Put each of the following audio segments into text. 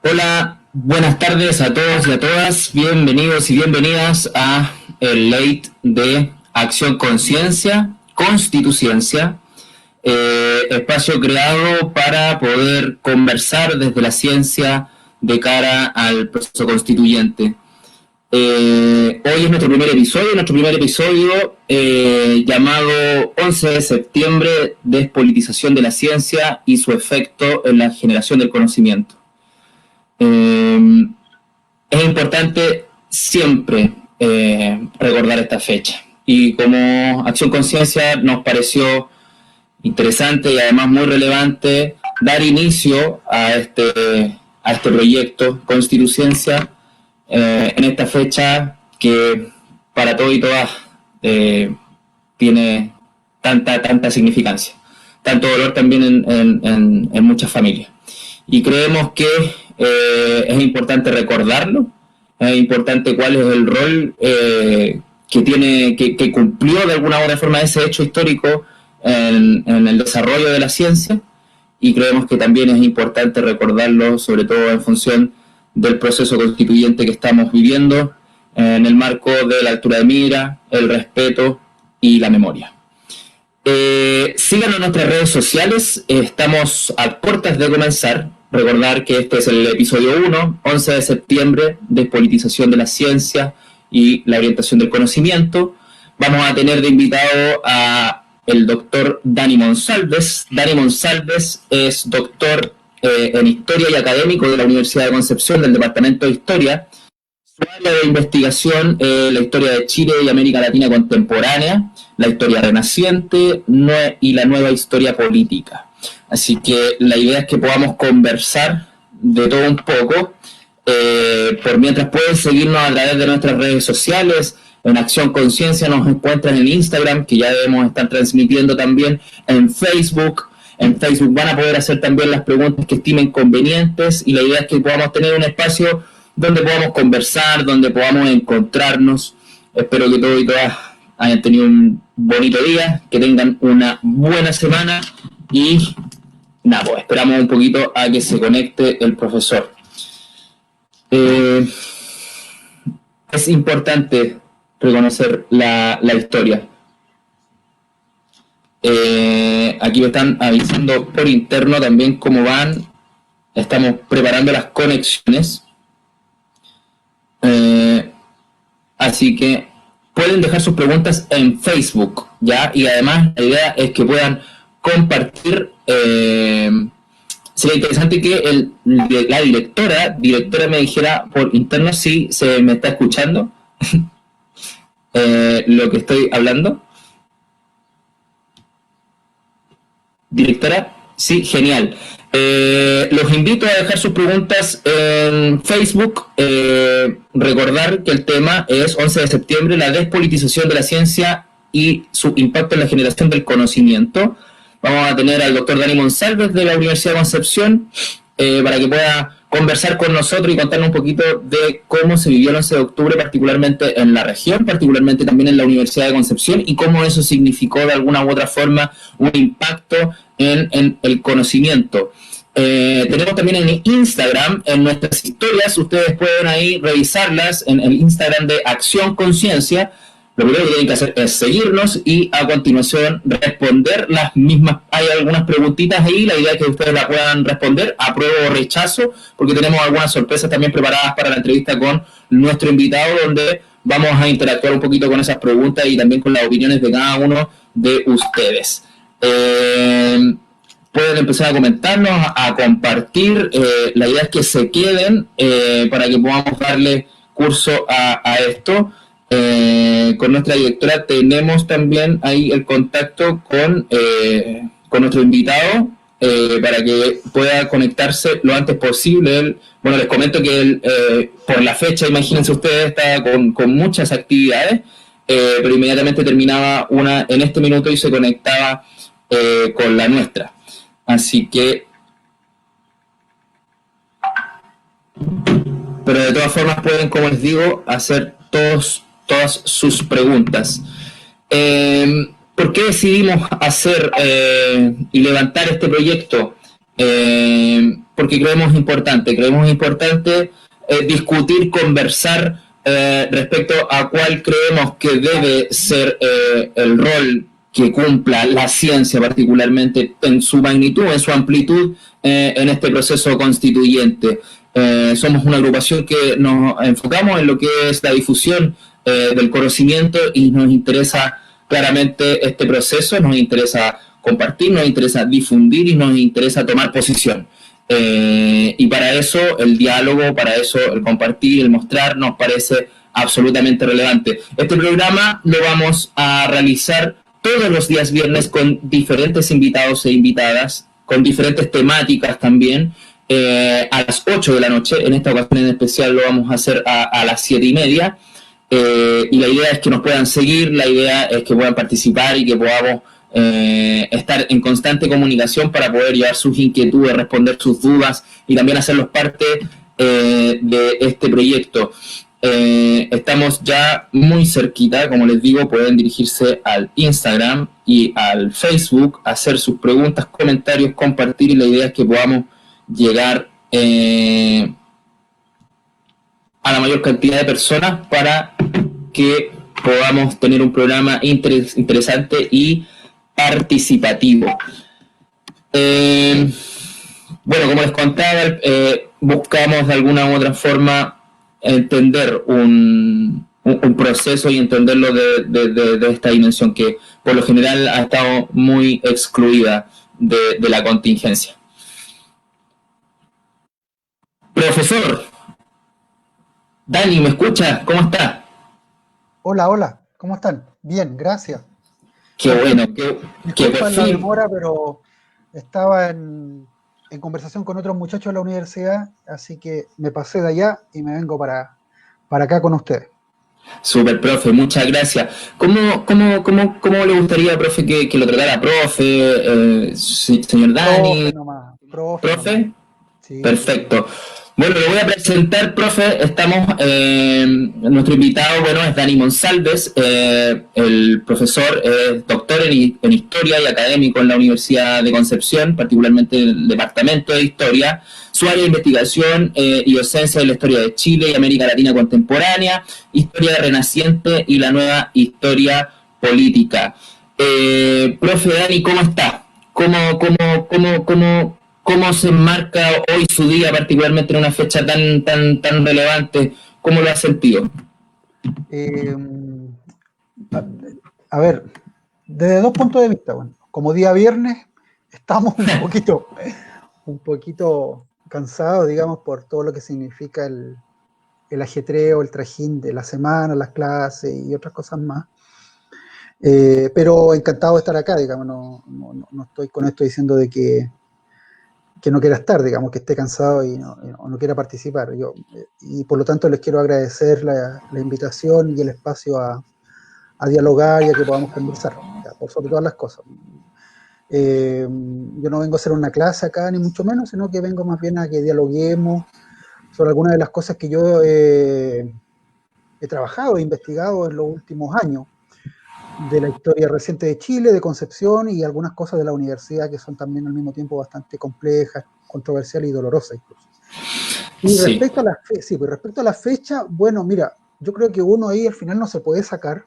Hola, buenas tardes a todos y a todas. Bienvenidos y bienvenidas a el late de Acción Conciencia, Constituciencia, espacio creado para poder conversar desde la ciencia de cara al proceso constituyente. Hoy es nuestro primer episodio llamado 11 de septiembre, despolitización de la ciencia y su efecto en la generación del conocimiento. Es importante siempre recordar esta fecha, y como Acción Conciencia nos pareció interesante y además muy relevante dar inicio a este proyecto Constituciencia en esta fecha que para todos y todas tiene tanta significancia, tanto dolor también en muchas familias. Y creemos que es importante recordarlo, es importante cuál es el rol que cumplió de alguna u otra forma ese hecho histórico en el desarrollo de la ciencia, y creemos que también es importante recordarlo, sobre todo en función del proceso constituyente que estamos viviendo, en el marco de la altura de mira, el respeto y la memoria. Síganos en nuestras redes sociales, estamos a puertas de comenzar. Recordar que este es el episodio 1, 11 de septiembre, despolitización de la ciencia y la orientación del conocimiento. Vamos a tener de invitado a el doctor Dani Monsalves. Dani Monsalves es doctor en Historia y académico de la Universidad de Concepción, del Departamento de Historia. Su área de investigación es la historia de Chile y América Latina contemporánea, la historia renaciente y la nueva historia política. Así que la idea es que podamos conversar de todo un poco. Por mientras pueden seguirnos a través de nuestras redes sociales. En Acción Conciencia nos encuentran en Instagram, que ya debemos estar transmitiendo también en Facebook. En Facebook van a poder hacer también las preguntas que estimen convenientes, y la idea es que podamos tener un espacio donde podamos conversar, donde podamos encontrarnos. Espero que todos y todas hayan tenido un bonito día, que tengan una buena semana, y nada, pues esperamos un poquito a que se conecte el profesor. Es importante reconocer la historia. Aquí me están avisando por interno también cómo van. Estamos preparando las conexiones. Así que pueden dejar sus preguntas en Facebook, ¿ya? Y además la idea es que puedan compartir. Sería interesante que la directora me dijera por interno si se me está escuchando lo que estoy hablando. Directora, sí, genial. Los invito a dejar sus preguntas en Facebook. Recordar que el tema es 11 de septiembre, la despolitización de la ciencia y su impacto en la generación del conocimiento. Vamos a tener al doctor Dani Monsalves de la Universidad de Concepción para que pueda conversar con nosotros y contarnos un poquito de cómo se vivió el 11 de octubre, particularmente en la región, particularmente también en la Universidad de Concepción, y cómo eso significó de alguna u otra forma un impacto en el conocimiento. Tenemos también en Instagram, en nuestras historias, ustedes pueden ahí revisarlas en el Instagram de Acción Conciencia. Lo primero que tienen que hacer es seguirnos y a continuación responder las mismas. Hay algunas preguntitas ahí, la idea es que ustedes la puedan responder, apruebo o rechazo, porque tenemos algunas sorpresas también preparadas para la entrevista con nuestro invitado, donde vamos a interactuar un poquito con esas preguntas y también con las opiniones de cada uno de ustedes. Pueden empezar a comentarnos, a compartir. La idea es que se queden para que podamos darle curso a esto. Con nuestra directora tenemos también ahí el contacto con nuestro invitado para que pueda conectarse lo antes posible. Bueno, les comento que él, por la fecha, imagínense ustedes, está con muchas actividades, pero inmediatamente terminaba una en este minuto y se conectaba con la nuestra. Así que, pero de todas formas pueden, como les digo, hacer todas sus preguntas. ¿Por qué decidimos hacer y levantar este proyecto? porque creemos importante discutir, conversar respecto a cuál creemos que debe ser el rol que cumpla la ciencia, particularmente en su magnitud, en su amplitud, en este proceso constituyente. Somos una agrupación que nos enfocamos en lo que es la difusión del conocimiento y nos interesa claramente este proceso, nos interesa compartir, nos interesa difundir y nos interesa tomar posición. Y para eso el diálogo, para eso el compartir, el mostrar, nos parece absolutamente relevante. Este programa lo vamos a realizar todos los días viernes con diferentes invitados e invitadas, con diferentes temáticas también, a las 8 de la noche. En esta ocasión en especial lo vamos a hacer a las 7:30. Y la idea es que nos puedan seguir, la idea es que puedan participar y que podamos estar en constante comunicación para poder llevar sus inquietudes, responder sus dudas y también hacerlos parte de este proyecto. Estamos ya muy cerquita, como les digo, pueden dirigirse al Instagram y al Facebook, hacer sus preguntas, comentarios, compartir, y la idea es que podamos llegar a la mayor cantidad de personas para que podamos tener un programa interesante y participativo. Bueno, como les contaba, buscamos de alguna u otra forma entender un proceso y entenderlo de esta dimensión que por lo general ha estado muy excluida de la contingencia. Profesor, Dani, ¿me escucha? ¿Cómo está? Hola, hola, ¿cómo están? Bien, gracias. Qué bueno, que por Disculpa la fin. demora, pero estaba en conversación con otros muchachos de la universidad, así que me pasé de allá y me vengo para acá con ustedes. Super, profe, muchas gracias. ¿Cómo le gustaría, profe, que lo tratara, profe, señor Profe Dani? nomás, profe nomás. ¿Profe? Sí, sí, sí. Perfecto. Bueno, lo voy a presentar, profe. Nuestro invitado, bueno, es Dani Monsalves. El profesor es doctor en Historia y académico en la Universidad de Concepción, particularmente en el Departamento de Historia. Su área de investigación y docencia de la historia de Chile y América Latina contemporánea, historia renaciente y la nueva historia política. Profe Dani, ¿cómo está? ¿Cómo se enmarca hoy su día, particularmente en una fecha tan relevante? ¿Cómo lo ha sentido? Eh, a, a ver, desde dos puntos de vista, bueno, como día viernes estamos un poquito cansados, digamos, por todo lo que significa el ajetreo, el trajín de la semana, las clases y otras cosas más. Pero encantado de estar acá, digamos, no estoy con esto diciendo de que no quiera estar, digamos, que esté cansado y no quiera participar. Y por lo tanto les quiero agradecer la invitación y el espacio a dialogar y a que podamos conversar, ya, por sobre todas las cosas. Yo no vengo a hacer una clase acá, ni mucho menos, sino que vengo más bien a que dialoguemos sobre algunas de las cosas que yo he trabajado e investigado en los últimos años, de la historia reciente de Chile, de Concepción, y algunas cosas de la universidad que son también al mismo tiempo bastante complejas, controversiales y dolorosas incluso. Y Sí. respecto a la fecha, bueno, mira, yo creo que uno ahí al final no se puede sacar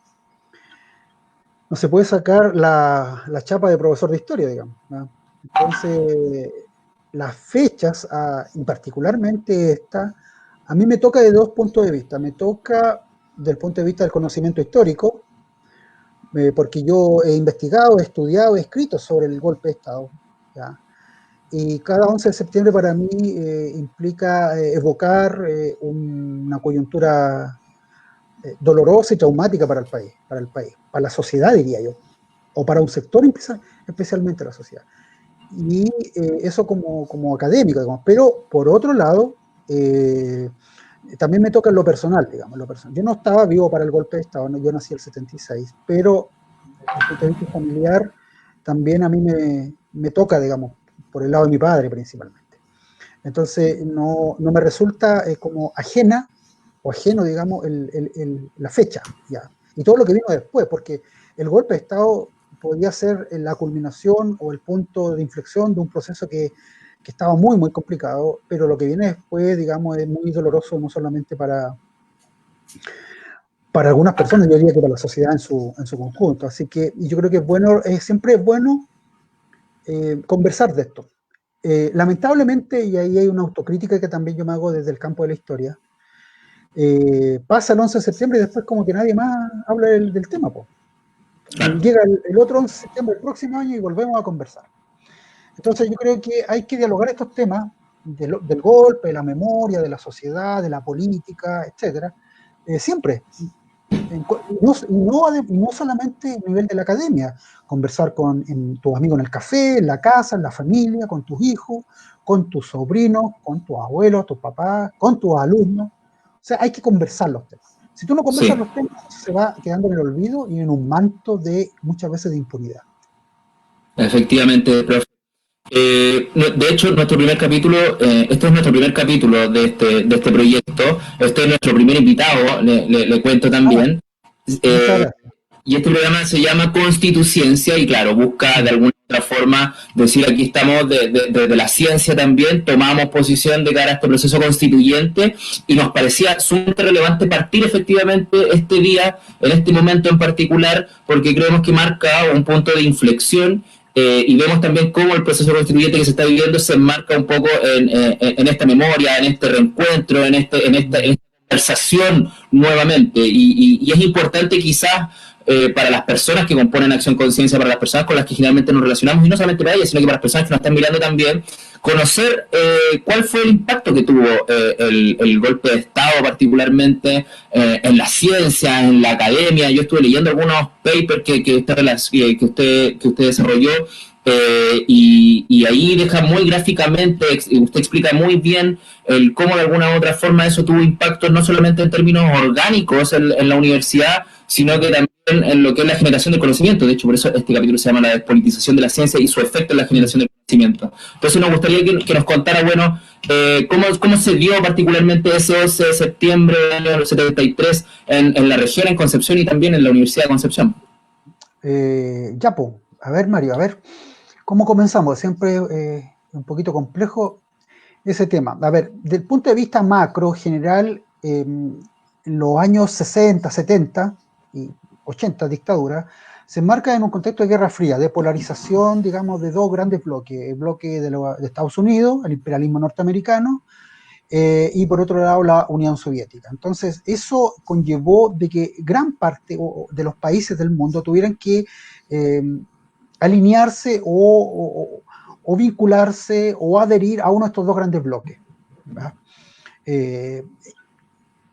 la chapa de profesor de historia, digamos, ¿no? Entonces, las fechas, y particularmente esta, a mí me toca de dos puntos de vista. Me toca del punto de vista del conocimiento histórico, porque yo he investigado, he estudiado, he escrito sobre el golpe de Estado, ¿ya? Y cada 11 de septiembre para mí implica evocar una coyuntura dolorosa y traumática para el país, para la sociedad, diría yo, o para un sector especialmente la sociedad. Y eso como académico, digamos. Pero por otro lado, también me toca en lo personal, digamos. Yo no estaba vivo para el golpe de Estado, ¿no? Yo nací el 76, pero desde el punto de vista familiar, también a mí me toca, digamos, por el lado de mi padre principalmente. Entonces, no me resulta como ajena o ajeno, digamos, la fecha, ya. Y todo lo que vino después, porque el golpe de Estado podía ser la culminación o el punto de inflexión de un proceso que que estaba muy, muy complicado, pero lo que viene después, digamos, es muy doloroso, no solamente para algunas personas, yo diría que para la sociedad en su conjunto. Así que yo creo que es bueno, siempre es bueno conversar de esto. Lamentablemente, y ahí hay una autocrítica que también yo me hago desde el campo de la historia, pasa el 11 de septiembre y después como que nadie más habla del tema. Po. Claro. Llega el otro 11 de septiembre del próximo año y volvemos a conversar. Entonces yo creo que hay que dialogar estos temas del golpe, de la memoria, de la sociedad, de la política, etcétera, siempre. Y no solamente a nivel de la academia, conversar con tus amigos en el café, en la casa, en la familia, con tus hijos, con tus sobrinos, con tus abuelos, tus papás, con tus alumnos. O sea, hay que conversar los temas. Si tú no conversas Sí. los temas, se va quedando en el olvido y en un manto de muchas veces de impunidad. Efectivamente, profe. De hecho, nuestro primer capítulo, este es nuestro primer capítulo de este proyecto. Este es nuestro primer invitado, le cuento Ah, también. muchas Eh, gracias. y este programa se llama Constituciencia y claro, busca de alguna otra forma decir aquí estamos de la ciencia también, tomamos posición de cara a este proceso constituyente y nos parecía sumamente relevante partir efectivamente este día, en este momento en particular, porque creemos que marca un punto de inflexión y vemos también cómo el proceso constituyente que se está viviendo se enmarca un poco en esta memoria, en este reencuentro, en esta conversación nuevamente. Y es importante quizás para las personas que componen Acción Conciencia, para las personas con las que generalmente nos relacionamos, y no solamente para ellas, sino que para las personas que nos están mirando también, conocer cuál fue el impacto que tuvo el golpe de Estado, particularmente en la ciencia, en la academia. Yo estuve leyendo algunos papers que usted desarrolló. Y ahí deja muy gráficamente, usted explica muy bien cómo de alguna u otra forma eso tuvo impacto no solamente en términos orgánicos en la universidad, sino que también en lo que es la generación de conocimiento. De hecho, por eso este capítulo se llama La despolitización de la ciencia y su efecto en la generación de conocimiento. Entonces nos gustaría que nos contara, bueno, cómo se dio particularmente ese 11 de septiembre del año 73 en la región, en Concepción y también en la Universidad de Concepción. Ya, pues, a ver, Mario, a ver, ¿cómo comenzamos? Siempre un poquito complejo ese tema. A ver, del punto de vista macro, general, en los años 60, 70 y 80, dictadura, se enmarca en un contexto de Guerra Fría, de polarización, digamos, de dos grandes bloques. El bloque de Estados Unidos, el imperialismo norteamericano, y por otro lado la Unión Soviética. Entonces, eso conllevó de que gran parte de los países del mundo tuvieran que alinearse o vincularse o adherir a uno de estos dos grandes bloques.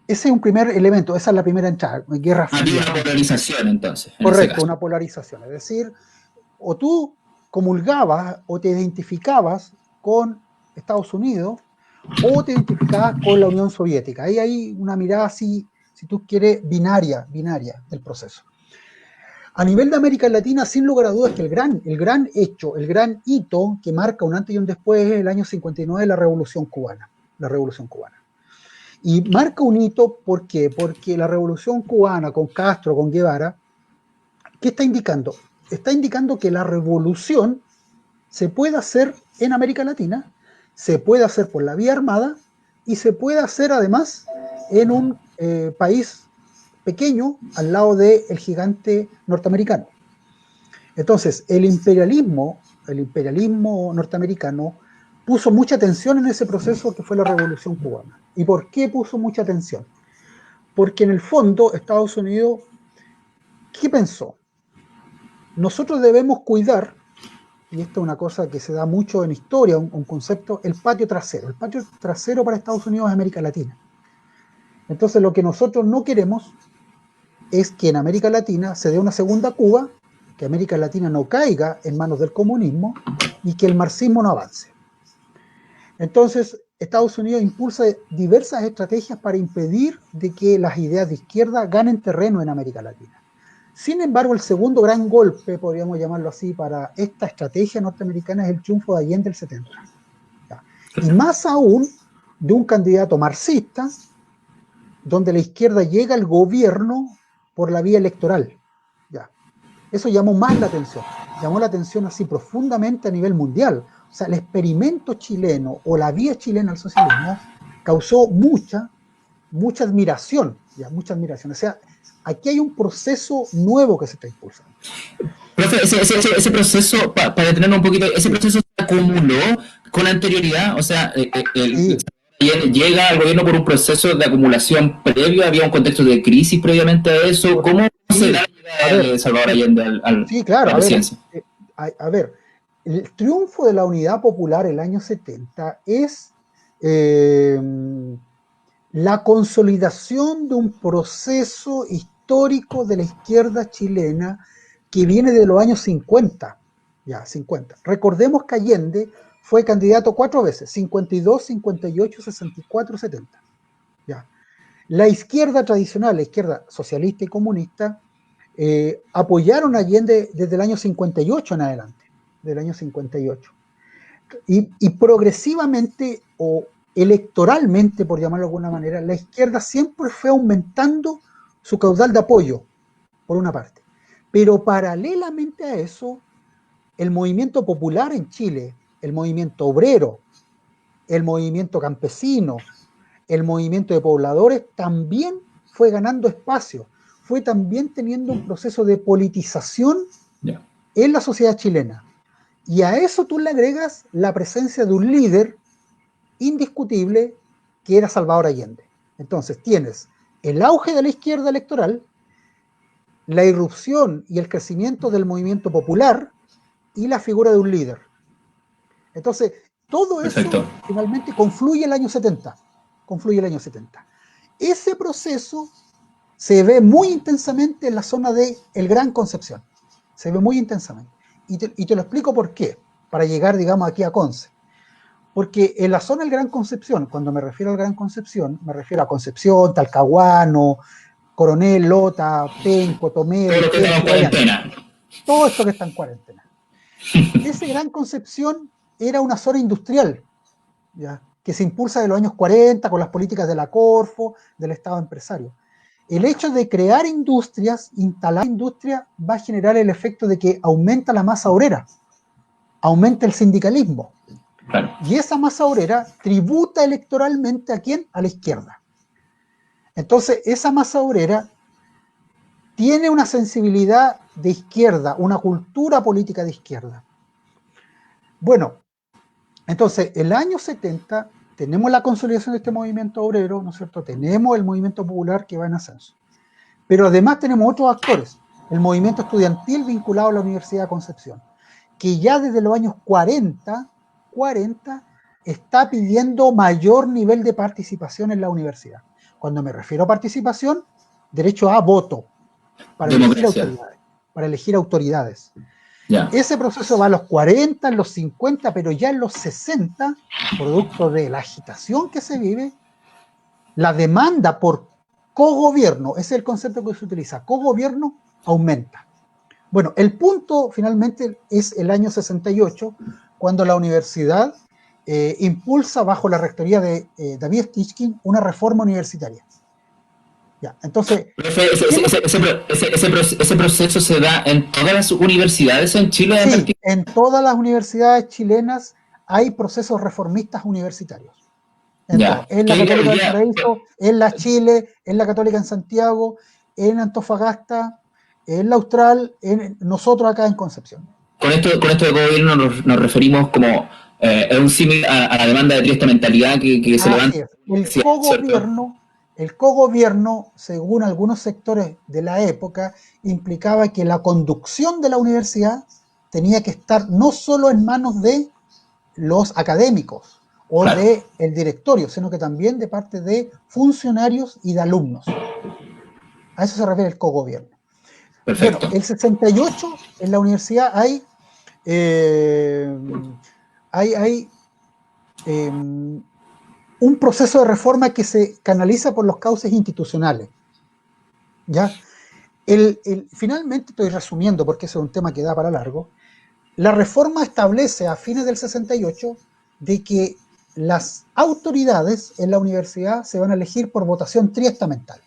Ese es un primer elemento, esa es la primera entrada, Guerra Había Fría. una polarización entonces, en ese Correcto, caso. una polarización, es decir, o tú comulgabas o te identificabas con Estados Unidos o te identificabas con la Unión Soviética. Ahí hay una mirada así, si tú quieres, binaria del proceso. A nivel de América Latina, sin lugar a dudas que el gran hecho, el gran hito que marca un antes y un después es el año 59, la Revolución Cubana. La Revolución Cubana. Y marca un hito, ¿por qué? Porque la Revolución Cubana, con Castro, con Guevara, ¿qué está indicando? Está indicando que la revolución se puede hacer en América Latina, se puede hacer por la vía armada y se puede hacer además en un país pequeño al lado del gigante norteamericano. Entonces, el imperialismo norteamericano puso mucha atención en ese proceso que fue la Revolución Cubana. ¿Y por qué puso mucha atención? Porque en el fondo Estados Unidos, ¿qué pensó? Nosotros debemos cuidar, y esto es una cosa que se da mucho en historia, un concepto, el patio trasero. El patio trasero para Estados Unidos es América Latina. Entonces lo que nosotros no queremos es que en América Latina se dé una segunda Cuba, que América Latina no caiga en manos del comunismo y que el marxismo no avance. Entonces, Estados Unidos impulsa diversas estrategias para impedir de que las ideas de izquierda ganen terreno en América Latina. Sin embargo, el segundo gran golpe, podríamos llamarlo así, para esta estrategia norteamericana es el triunfo de Allende del 70. Y más aún de un candidato marxista, donde la izquierda llega al gobierno por la vía electoral. Ya. Eso llamó más la atención. Llamó la atención así profundamente a nivel mundial. O O sea, el experimento chileno o la vía chilena al socialismo causó mucha admiración, ya, mucha admiración. O sea, aquí hay un proceso nuevo que se está impulsando. Profe, ese proceso, para detenernos un poquito, ese proceso se acumuló con anterioridad, o sea, Sí, llega al gobierno por un proceso de acumulación previo, había un contexto de crisis previamente a eso, por, ¿cómo se da sí, la a llegada ver, de Salvador Allende sí, a claro, la presidencia? a ver, el triunfo de la Unidad Popular el año 70 es eh, la consolidación de un proceso histórico de la izquierda chilena que viene de los años 50. Ya, 50. Recordemos que Allende fue candidato 4 veces, 52, 58, 64, 70. Ya. La izquierda tradicional, la izquierda socialista y comunista, apoyaron a Allende desde el año 58 en adelante, del año 58. Y progresivamente o electoralmente, por llamarlo de alguna manera, la izquierda siempre fue aumentando su caudal de apoyo, por una parte. Pero paralelamente a eso, el movimiento popular en Chile, el movimiento obrero, el movimiento campesino, el movimiento de pobladores también fue ganando espacio, fue también teniendo un proceso de politización Ya. en la sociedad chilena. Y a eso tú le agregas la presencia de un líder indiscutible que era Salvador Allende. Entonces tienes el auge de la izquierda electoral, la irrupción y el crecimiento del movimiento popular y la figura de un líder. Entonces, todo eso Perfecto. finalmente confluye el año 70. Confluye el año 70. Ese proceso se ve muy intensamente en la zona de El Gran Concepción. Se ve muy intensamente. Y te lo explico por qué, para llegar, digamos, aquí a Conce. Porque en la zona del Gran Concepción, cuando me refiero al Gran Concepción, me refiero a Concepción, Talcahuano, Coronel, Lota, Penco, Tomé, Todo lo que estaba Riquelme, en Guayana. cuarentena. Todo esto que está en cuarentena. Ese Gran Concepción era una zona industrial, ¿ya? Que se impulsa de los años 40 con las políticas de la Corfo, del Estado empresario. El hecho de crear industrias, instalar industria, va a generar el efecto de que aumenta la masa obrera, aumenta el sindicalismo. Claro. Y esa masa obrera tributa electoralmente ¿a quién? A la izquierda. Entonces, esa masa obrera tiene una sensibilidad de izquierda, una cultura política de izquierda. Bueno, entonces, el año 70 tenemos la consolidación de este movimiento obrero, ¿no es cierto? Tenemos el movimiento popular que va en ascenso. Pero además tenemos otros actores, el movimiento estudiantil vinculado a la Universidad de Concepción, que ya desde los años 40 está pidiendo mayor nivel de participación en la universidad. Cuando me refiero a participación, derecho a voto, para elegir Democracia. autoridades, para elegir autoridades. Ya. Ese proceso va a los 40, en los 50, pero ya en los 60, producto de la agitación que se vive, la demanda por cogobierno, ese es el concepto que se utiliza, cogobierno aumenta. Bueno, el punto finalmente es el año 68, cuando la universidad impulsa bajo la rectoría de David Stichkin una reforma universitaria. Ya, entonces, Profe, ¿qué es lo que? ese proceso se da en todas las universidades en Chile en Sí, particular. en todas las universidades chilenas hay procesos reformistas universitarios. En todo. Ya. En Que la hoy Católica del día, Paraíso, en la Chile, en la Católica en Santiago, en Antofagasta, en la Austral, en nosotros acá en Concepción. con esto de gobierno nos referimos como es un símil a la demanda de esta mentalidad que se levanta, Así es. El ¿cierto? cogobierno, el cogobierno, según algunos sectores de la época, implicaba que la conducción de la universidad tenía que estar no solo en manos de los académicos o Claro, del directorio, sino que también de parte de funcionarios y de alumnos. A eso se refiere el cogobierno. Bueno, perfecto. el 68 en la universidad eh, hay un proceso de reforma que se canaliza por los cauces institucionales. ¿Ya? Finalmente, estoy resumiendo porque ese es un tema que da para largo, la reforma establece a fines del 68 de que las autoridades en la universidad se van a elegir por votación triestamental.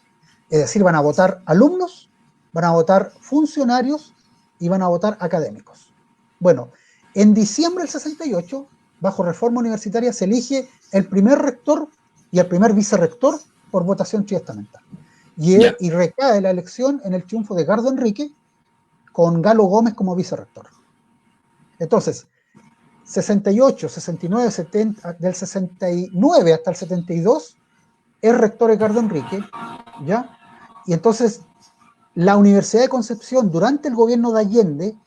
Es decir, van a votar alumnos, van a votar funcionarios y van a votar académicos. Bueno, en diciembre del 68 bajo reforma universitaria, se elige el primer rector y el primer vicerrector por votación triestamental. Y recae la elección en el triunfo de Edgardo Enrique, con Galo Gómez como vicerrector. Entonces, 68, 69, 70, del 69 hasta el 72, es rector Edgardo Enrique, ¿ya? Y entonces, la Universidad de Concepción, durante el gobierno de Allende,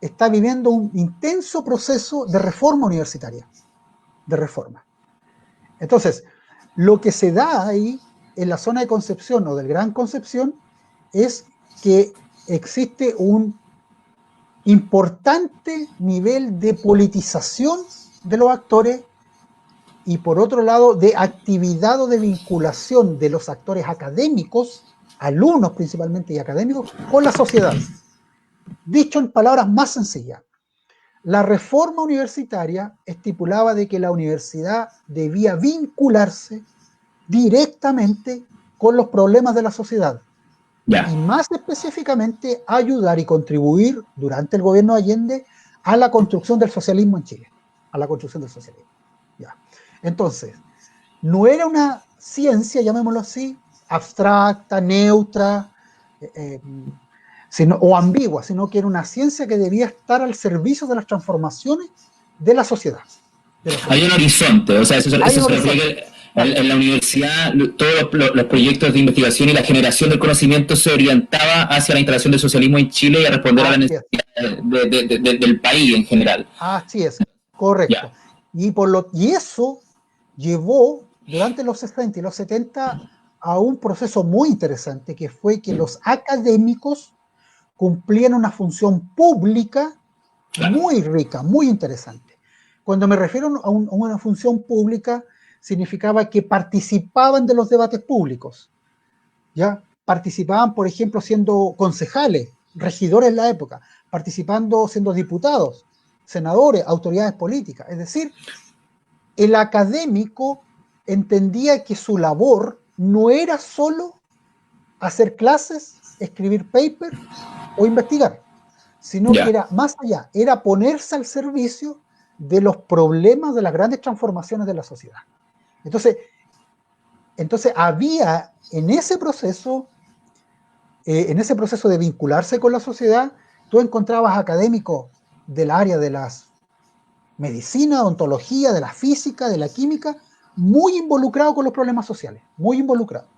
está viviendo un intenso proceso de reforma universitaria, de reforma. Entonces, lo que se da ahí, en la zona de Concepción o del Gran Concepción, es que existe un importante nivel de politización de los actores y, por otro lado, de actividad o de vinculación de los actores académicos, alumnos principalmente y académicos, con la sociedad. Dicho en palabras más sencillas, la reforma universitaria estipulaba de que la universidad debía vincularse directamente con los problemas de la sociedad. Y más específicamente ayudar y contribuir durante el gobierno de Allende a la construcción del socialismo en Chile, a la construcción del socialismo. Ya. Entonces, no era una ciencia, llamémoslo así, abstracta, neutra o ambigua, sino que era una ciencia que debía estar al servicio de las transformaciones de la sociedad. Hay un horizonte, o sea, eso se refiere en la universidad, todos los proyectos de investigación y la generación del conocimiento se orientaba hacia la instalación del socialismo en Chile y a responder a las necesidades del país en general. Así es, correcto. Y eso llevó durante los 60 y los 70 a un proceso muy interesante, que fue que los académicos cumplían una función pública muy rica, muy interesante. Cuando me refiero a una función pública, significaba que participaban de los debates públicos, ¿ya? Participaban, por ejemplo, siendo concejales, regidores en la época, participando siendo diputados, senadores, autoridades políticas. Es decir, el académico entendía que su labor no era solo hacer clases, escribir papers o investigar, sino que era más allá, era ponerse al servicio de los problemas de las grandes transformaciones de la sociedad. Entonces había en ese proceso de vincularse con la sociedad, tú encontrabas académicos del área de las medicina, ontología, de la física, de la química, muy involucrados con los problemas sociales, muy involucrados.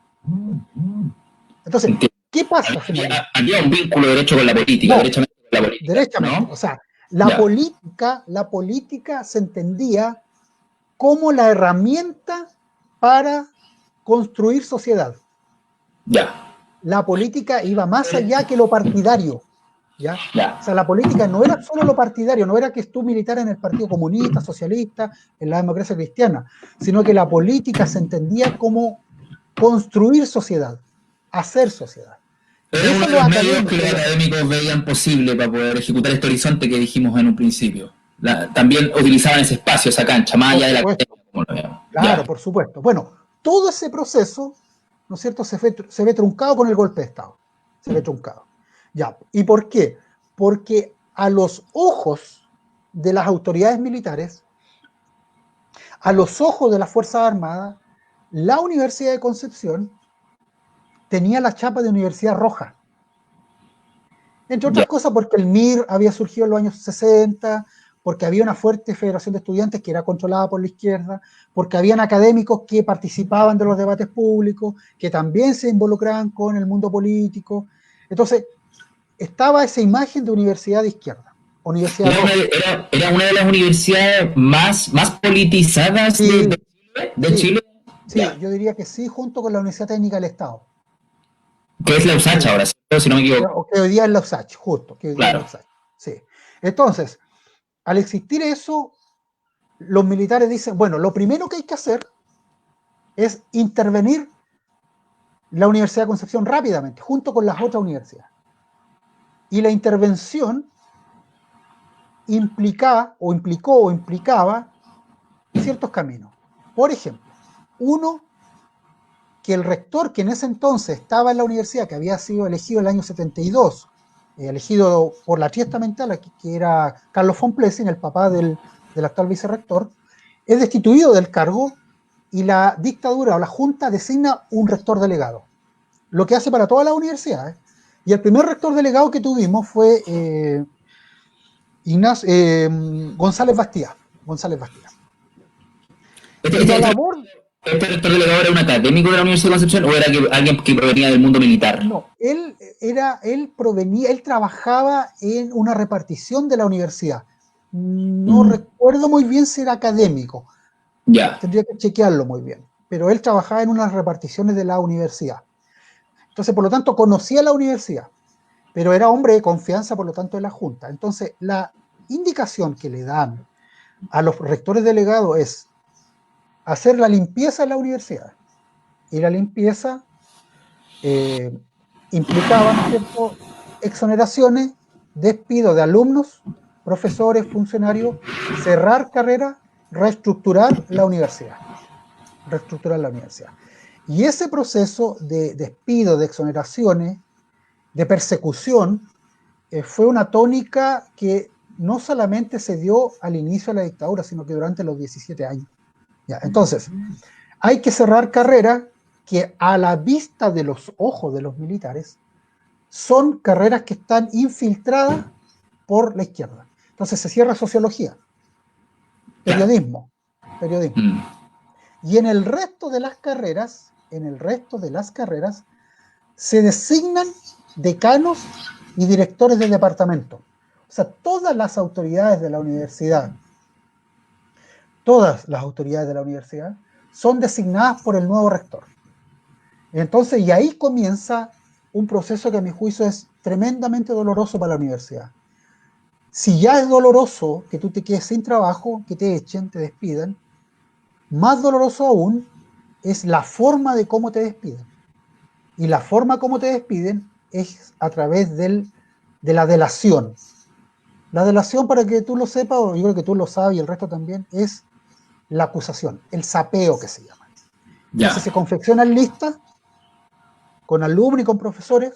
Entonces, ¿qué pasa? Había un vínculo derecho con la política, no, derechamente con la política. Derechamente, ¿no? O sea, la política se entendía como la herramienta para construir sociedad. La política iba más allá que lo partidario. ¿Ya? O sea, la política no era solo lo partidario, no era que tú militaras en el Partido Comunista, Socialista, en la democracia cristiana, sino que la política se entendía como construir sociedad, hacer sociedad. Era uno de los medios que los académicos veían posible para poder ejecutar este horizonte que dijimos en un principio. También utilizaban ese espacio, esa cancha, más allá de la academia, como lo veamos. Claro, por supuesto. Bueno, todo ese proceso, ¿no es cierto?, se ve truncado con el golpe de Estado. Se ve truncado. Ya. ¿Y por qué? Porque a los ojos de las autoridades militares, a los ojos de las Fuerzas Armadas, la Universidad de Concepción tenía la chapa de Universidad Roja. Entre otras cosas porque el MIR había surgido en los años 60, porque había una fuerte federación de estudiantes que era controlada por la izquierda, porque habían académicos que participaban de los debates públicos, que también se involucraban con el mundo político. Entonces, estaba esa imagen de universidad de izquierda. Universidad era una de las universidades más politizadas de Chile. Sí, yo diría que sí, junto con la Universidad Técnica del Estado. Que es la USACH ahora, si no me equivoco. Que hoy día es la USACH, justo. Que hoy día claro. es la USACH. Sí. Entonces, al existir eso, los militares dicen, bueno, lo primero que hay que hacer es intervenir la Universidad de Concepción rápidamente, junto con las otras universidades. Y la intervención implicaba ciertos caminos. Por ejemplo, uno, que el rector, que en ese entonces estaba en la universidad, que había sido elegido en el año 72, elegido por la triestamental, que era Carlos von Plessing, el papá del del actual vicerrector, es destituido del cargo y la dictadura o la junta designa un rector delegado, lo que hace para todas las universidades. Y el primer rector delegado que tuvimos fue González Bastía. González Bastía. Este, Y este, la este- labor, ¿Este rector delegado era un académico de la Universidad de Concepción o era alguien que provenía del mundo militar? no, él trabajaba en una repartición de la universidad. No recuerdo muy bien si era académico, Ya. tendría que chequearlo muy bien, pero él trabajaba en unas reparticiones de la universidad. Entonces, por lo tanto, conocía la universidad, pero era hombre de confianza, por lo tanto, de la Junta. Entonces, la indicación que le dan a los rectores delegados es hacer la limpieza en la universidad. Y la limpieza implicaba, ¿no es cierto?, exoneraciones, despido de alumnos, profesores, funcionarios, cerrar carreras, reestructurar la universidad. Reestructurar la universidad. Y ese proceso de despido, de exoneraciones, de persecución, fue una tónica que no solamente se dio al inicio de la dictadura, sino que durante los 17 años. ¿Ya? Entonces, hay que cerrar carreras que a la vista de los ojos de los militares son carreras que están infiltradas por la izquierda. Entonces se cierra sociología, periodismo. Y en el resto de las carreras, se designan decanos y directores de departamento. O sea, todas las autoridades de la universidad son designadas por el nuevo rector. Entonces, y ahí comienza un proceso que a mi juicio es tremendamente doloroso para la universidad. Si ya es doloroso que tú te quedes sin trabajo, que te echen, te despidan, más doloroso aún es la forma de cómo te despiden. Y la forma como te despiden es a través de la delación. La delación, para que tú lo sepas, o yo creo que tú lo sabes y el resto también, es la acusación, el sapeo que se llama. Entonces se confeccionan listas con alumnos y con profesores,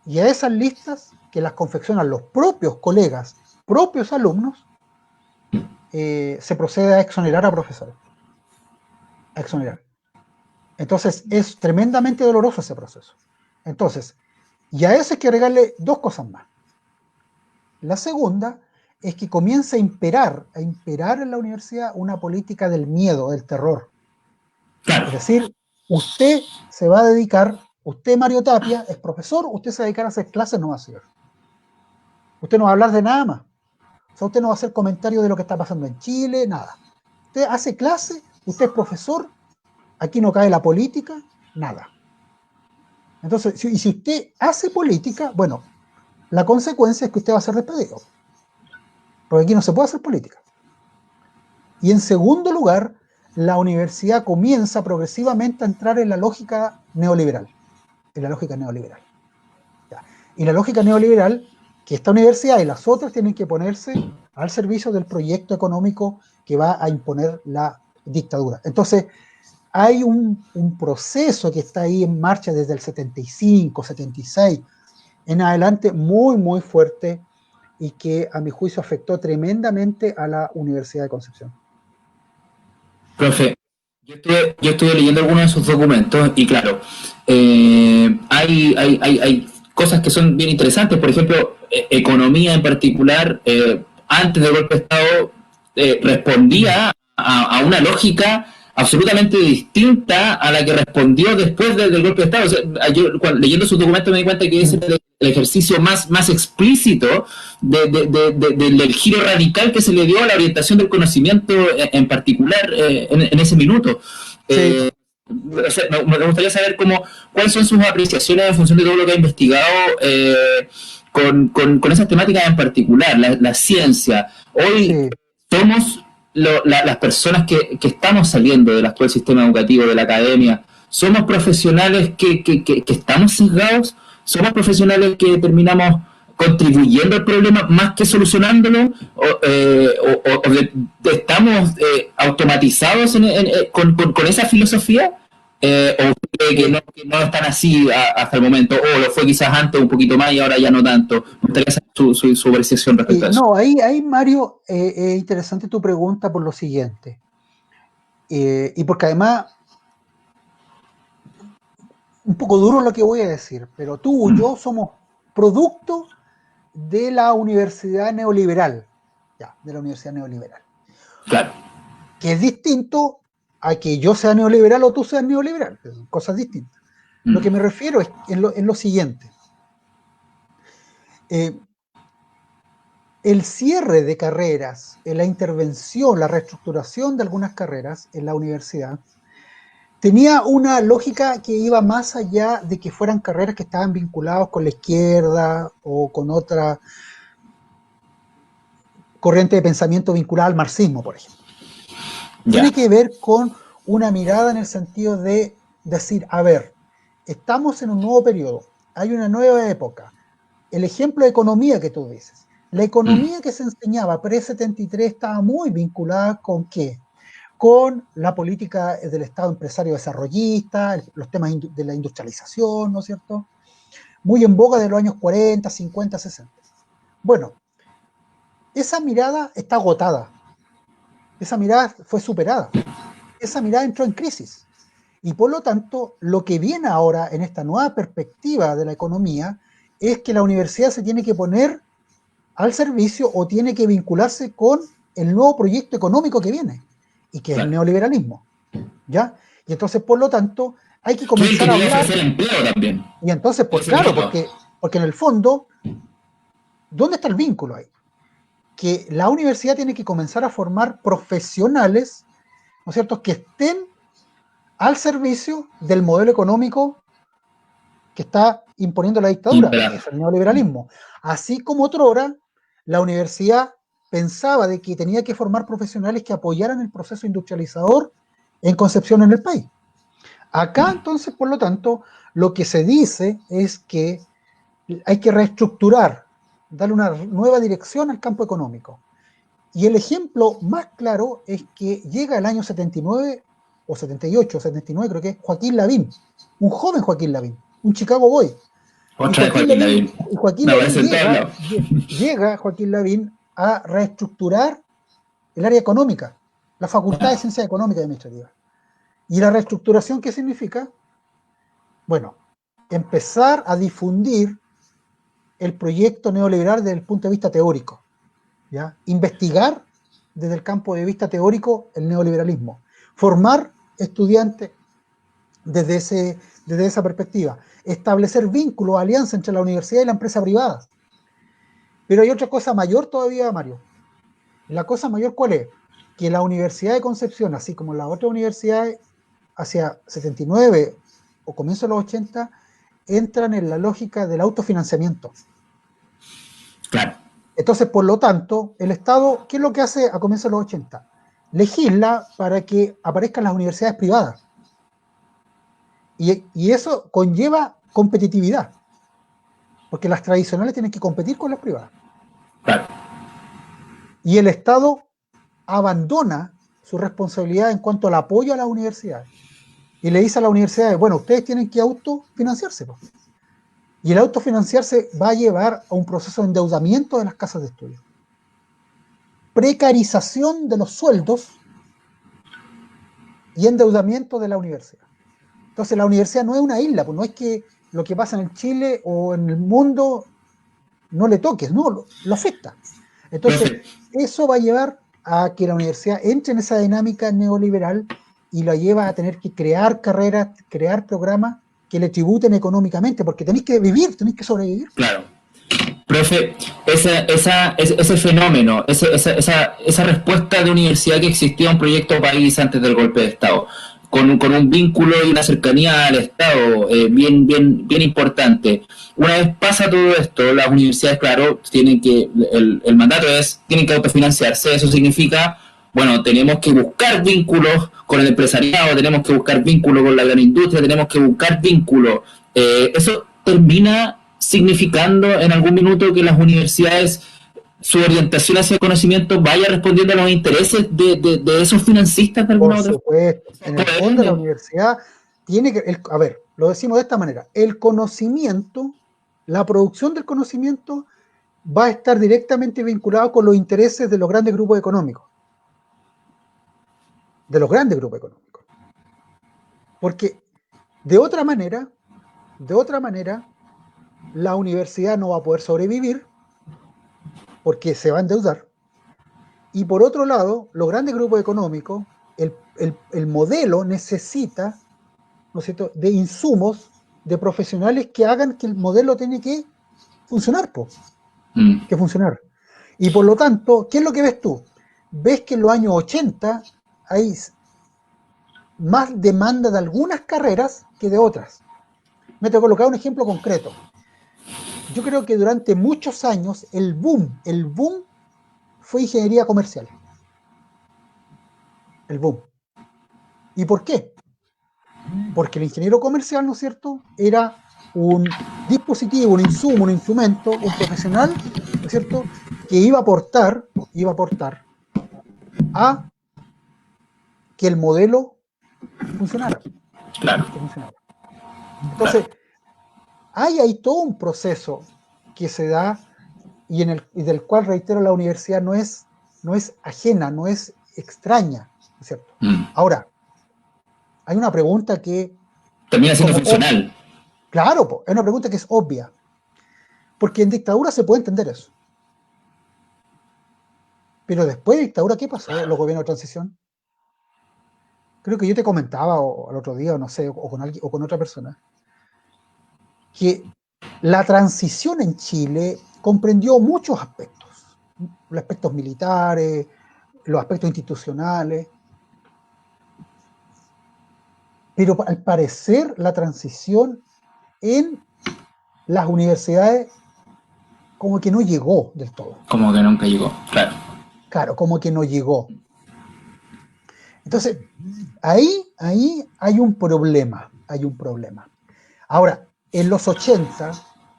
y a esas listas que las confeccionan los propios colegas, propios alumnos, se procede a exonerar a profesores. A exonerar. Entonces es tremendamente doloroso ese proceso. Entonces, y a eso hay que agregarle dos cosas más. La segunda es que comienza a imperar en la universidad una política del miedo, del terror. Claro. Es decir, usted se va a dedicar, usted Mario Tapia es profesor, usted se va a dedicar a hacer clases, no va a hacer. Usted no va a hablar de nada más. O sea, usted no va a hacer comentarios de lo que está pasando en Chile, nada. Usted hace clase, usted es profesor, aquí no cae la política, nada. Entonces, si usted hace política, bueno, la consecuencia es que usted va a ser despedido. Porque aquí no se puede hacer política. Y en segundo lugar, la universidad comienza progresivamente a entrar en la lógica neoliberal. En la lógica neoliberal. ¿Ya? Y la lógica neoliberal, que esta universidad y las otras tienen que ponerse al servicio del proyecto económico que va a imponer la dictadura. Entonces, hay un proceso que está ahí en marcha desde el 75, 76 en adelante, muy, muy fuerte, y que a mi juicio afectó tremendamente a la Universidad de Concepción. Profe, yo estuve leyendo algunos de sus documentos y claro, hay cosas que son bien interesantes. Por ejemplo, economía en particular, antes del golpe de Estado, respondía a una lógica absolutamente distinta a la que respondió después del golpe de Estado. O sea, yo leyendo sus documentos me di cuenta que ese era el ejercicio más explícito del giro radical que se le dio a la orientación del conocimiento en particular en ese minuto. Sí. O sea, me gustaría saber cuáles son sus apreciaciones en función de todo lo que ha investigado con esas temáticas en particular, la ciencia. Hoy Sí. somos las personas que estamos saliendo del actual sistema educativo, de la academia, somos profesionales que estamos sesgados, somos profesionales que terminamos contribuyendo al problema más que solucionándolo, estamos automatizados con esa filosofía. ¿O usted cree que no es tan así hasta el momento? ¿O lo fue quizás antes un poquito más y ahora ya no tanto? Me gustaría saber su apreciación respecto a eso. No, ahí Mario, es interesante tu pregunta por lo siguiente. Y porque además, un poco duro lo que voy a decir, pero tú y yo somos producto de la universidad neoliberal. Ya, de la universidad neoliberal. Claro. Que es distinto a que yo sea neoliberal o tú seas neoliberal. Son cosas distintas. Lo que me refiero es en lo siguiente. El cierre de carreras, la intervención, la reestructuración de algunas carreras en la universidad tenía una lógica que iba más allá de que fueran carreras que estaban vinculadas con la izquierda o con otra corriente de pensamiento vinculada al marxismo, por ejemplo. Tiene que ver con una mirada en el sentido de decir, a ver, estamos en un nuevo periodo, hay una nueva época. El ejemplo de economía que tú dices, la economía que se enseñaba pre-73 estaba muy vinculada con ¿qué? Con la política del Estado empresario desarrollista, los temas de la industrialización, ¿no es cierto? Muy en boga de los años 40, 50, 60. Bueno, esa mirada está agotada. Esa mirada fue superada. Esa mirada entró en crisis. Y por lo tanto, lo que viene ahora en esta nueva perspectiva de la economía es que la universidad se tiene que poner al servicio o tiene que vincularse con el nuevo proyecto económico que viene, y que es el neoliberalismo. ¿Ya? Y entonces, por lo tanto, hay que comenzar a hablar. El empleo también. Y entonces, pues claro, porque en el fondo, ¿dónde está el vínculo ahí? Que la universidad tiene que comenzar a formar profesionales, ¿no es cierto?, que estén al servicio del modelo económico que está imponiendo la dictadura, que es el neoliberalismo. Así como otrora, la universidad pensaba de que tenía que formar profesionales que apoyaran el proceso industrializador en Concepción, en el país. Acá, entonces, por lo tanto, lo que se dice es que hay que reestructurar, darle una nueva dirección al campo económico. Y el ejemplo más claro es que llega el año 79, o 78, 79 creo que es, Joaquín Lavín, un joven Joaquín Lavín, un Chicago Boy. Y Joaquín Lavín llega Joaquín Lavín a reestructurar el área económica, la Facultad de Ciencias Económicas y Administrativas. ¿Y la reestructuración qué significa? Bueno, empezar a difundir el proyecto neoliberal desde el punto de vista teórico, ¿ya? Investigar desde el campo de vista teórico el neoliberalismo, formar estudiantes desde esa perspectiva, establecer vínculos, alianzas entre la universidad y la empresa privada. Pero hay otra cosa mayor todavía, Mario. La cosa mayor, ¿cuál es? Que la Universidad de Concepción, así como las otras universidades, hacia 79 o comienzo de los 80, entran en la lógica del autofinanciamiento. Claro. Entonces, por lo tanto, el Estado, ¿qué es lo que hace a comienzos de los 80? Legisla para que aparezcan las universidades privadas. Y eso conlleva competitividad, porque las tradicionales tienen que competir con las privadas. Claro. Y el Estado abandona su responsabilidad en cuanto al apoyo a las universidades. Y le dice a las universidades, bueno, ustedes tienen que autofinanciarse. ¿No? Y el autofinanciarse va a llevar a un proceso de endeudamiento de las casas de estudio. Precarización de los sueldos y endeudamiento de la universidad. Entonces la universidad no es una isla, pues no es que lo que pasa en Chile o en el mundo no le toques, no, lo afecta. Entonces, eso va a llevar a que la universidad entre en esa dinámica neoliberal y la lleva a tener que crear carreras, crear programas que le tributen económicamente, porque tenéis que vivir, tenéis que sobrevivir. Claro. Profe, ese fenómeno, esa respuesta de universidad que existía a un proyecto país antes del golpe de Estado, con un vínculo y una cercanía al Estado bien importante. Una vez pasa todo esto, las universidades, claro, tienen que, el mandato es, tienen que autofinanciarse. Eso significa, bueno, tenemos que buscar vínculos con el empresariado, tenemos que buscar vínculos con la gran industria, tenemos que buscar vínculos. Eso termina significando en algún minuto que las universidades, su orientación hacia el conocimiento vaya respondiendo a los intereses de esos financistas de alguna otra forma. Por supuesto, en el fondo la universidad a ver, lo decimos de esta manera, el conocimiento, la producción del conocimiento va a estar directamente vinculado con los intereses de los grandes grupos económicos. De los grandes grupos económicos. Porque de otra manera, la universidad no va a poder sobrevivir porque se va a endeudar. Y por otro lado, los grandes grupos económicos, el modelo necesita, ¿no es cierto?, de insumos, de profesionales que hagan que el modelo tiene que funcionar, que funcionar. Y por lo tanto, ¿qué es lo que ves tú? Ves que en los años 80 hay más demanda de algunas carreras que de otras. Me te he colocado un ejemplo concreto. Yo creo que durante muchos años el boom fue ingeniería comercial. El boom. ¿Y por qué? Porque el ingeniero comercial, ¿no es cierto?, era un dispositivo, un insumo, un instrumento, un profesional, ¿no es cierto?, que iba a aportar a que el modelo funcionara. Claro. Que funcionara. Entonces, hay ahí todo un proceso que se da y del cual, reitero, la universidad no es ajena, no es extraña, ¿no es cierto? Ahora, hay una pregunta que... Termina siendo funcional. Claro, es una pregunta que es obvia. Porque en dictadura se puede entender eso. Pero después de dictadura, ¿qué pasó los gobiernos de transición? Creo que yo te comentaba al otro día, o no sé, o con alguien, o con otra persona, que la transición en Chile comprendió muchos aspectos. Los aspectos militares, los aspectos institucionales. Pero al parecer la transición en las universidades como que no llegó del todo. Como que nunca llegó, claro. Claro, como que no llegó. Entonces, ahí hay un problema, Ahora, en los 80,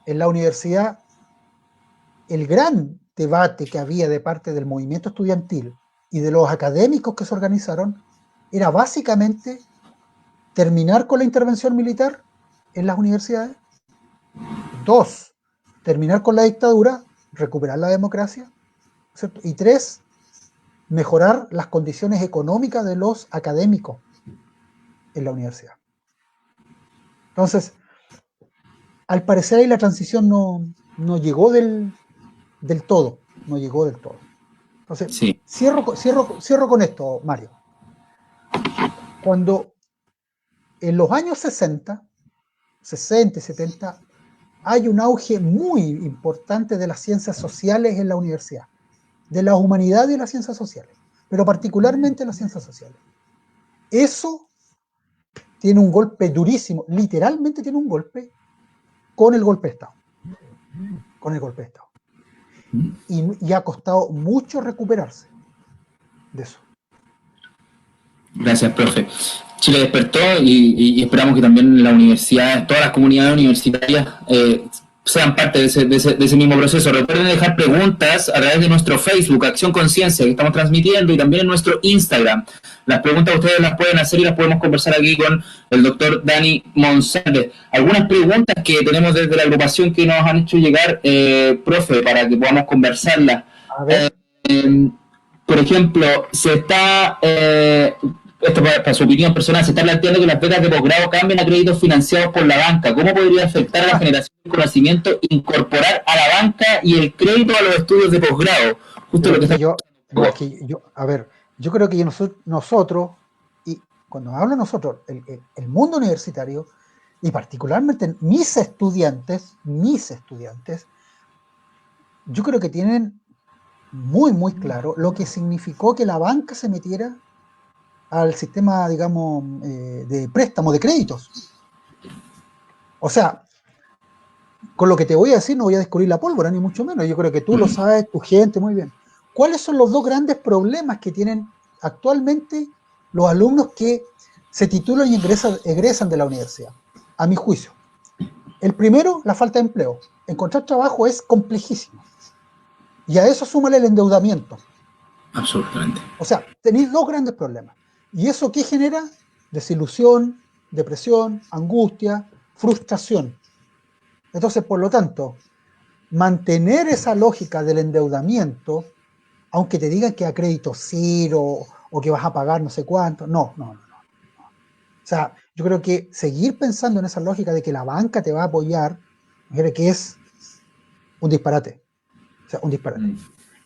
en la universidad, el gran debate que había de parte del movimiento estudiantil y de los académicos que se organizaron era básicamente terminar con la intervención militar en las universidades. 2, terminar con la dictadura, recuperar la democracia, ¿cierto? Y 3, mejorar las condiciones económicas de los académicos en la universidad. Entonces, al parecer ahí la transición no llegó del todo, no llegó del todo. Entonces, sí. cierro con esto, Mario. Cuando en los años 60 y 70, hay un auge muy importante de las ciencias sociales en la universidad, de la humanidad y las ciencias sociales, pero particularmente las ciencias sociales. Eso tiene un golpe durísimo, literalmente tiene un golpe con el golpe de Estado. Con el golpe de Estado. Y ha costado mucho recuperarse de eso. Gracias, profe. Chile despertó y esperamos que también la universidad, todas las comunidades universitarias sean parte de ese mismo proceso. Recuerden dejar preguntas a través de nuestro Facebook, Acción Conciencia, que estamos transmitiendo, y también en nuestro Instagram. Las preguntas ustedes las pueden hacer y las podemos conversar aquí con el doctor Dani Monsalve. Algunas preguntas que tenemos desde la agrupación que nos han hecho llegar, profe, para que podamos conversarlas. A ver. Por ejemplo, esto para su opinión personal, se está planteando que las becas de posgrado cambien a créditos financiados por la banca. ¿Cómo podría afectar a la generación de conocimiento incorporar a la banca y el crédito a los estudios de posgrado? Justo lo que está... Yo creo que nosotros, y cuando hablo nosotros, el mundo universitario, y particularmente mis estudiantes, yo creo que tienen muy, muy claro lo que significó que la banca se metiera al sistema, digamos, de préstamos, de créditos. O sea, con lo que te voy a decir no voy a descubrir la pólvora, ni mucho menos. Yo creo que tú lo sabes, tu gente, muy bien. ¿Cuáles son los dos grandes problemas que tienen actualmente los alumnos que se titulan y egresan de la universidad? A mi juicio. El primero, la falta de empleo. Encontrar trabajo es complejísimo. Y a eso súmale el endeudamiento. Absolutamente. O sea, tenéis dos grandes problemas. ¿Y eso qué genera? Desilusión, depresión, angustia, frustración. Entonces, por lo tanto, mantener esa lógica del endeudamiento, aunque te digan que a crédito cero o que vas a pagar no sé cuánto, no. O sea, yo creo que seguir pensando en esa lógica de que la banca te va a apoyar, creo que es un disparate. O sea, un disparate.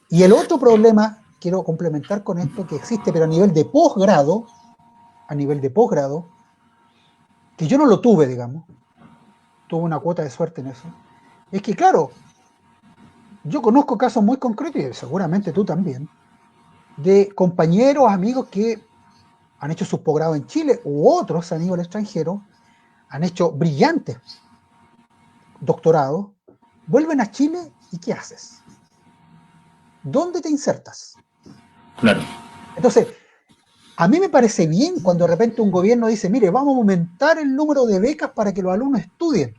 Y el otro problema, quiero complementar con esto, que existe, pero a nivel de posgrado, que yo no lo tuve, digamos, tuve una cuota de suerte en eso, es que, claro, yo conozco casos muy concretos, y seguramente tú también, de compañeros, amigos que han hecho sus posgrados en Chile, u otros han ido al extranjero, han hecho brillantes doctorados, vuelven a Chile y ¿qué haces? ¿Dónde te insertas? Claro. Entonces, a mí me parece bien cuando de repente un gobierno dice, mire, vamos a aumentar el número de becas para que los alumnos estudien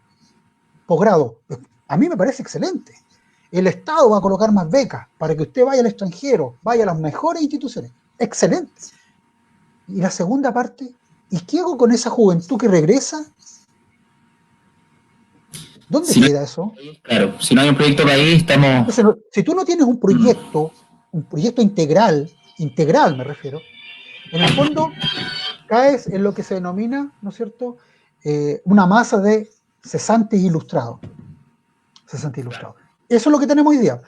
posgrado. A mí me parece excelente. El Estado va a colocar más becas para que usted vaya al extranjero, vaya a las mejores instituciones. Excelente. Y la segunda parte, ¿y qué hago con esa juventud que regresa? ¿Dónde Si no, queda eso? claro, si no hay un proyecto país, estamos... Entonces, si tú no tienes un proyecto integral me refiero, en el fondo caes en lo que se denomina, ¿no es cierto?, una masa de cesantes ilustrados. Cesantes ilustrados. Eso es lo que tenemos hoy día.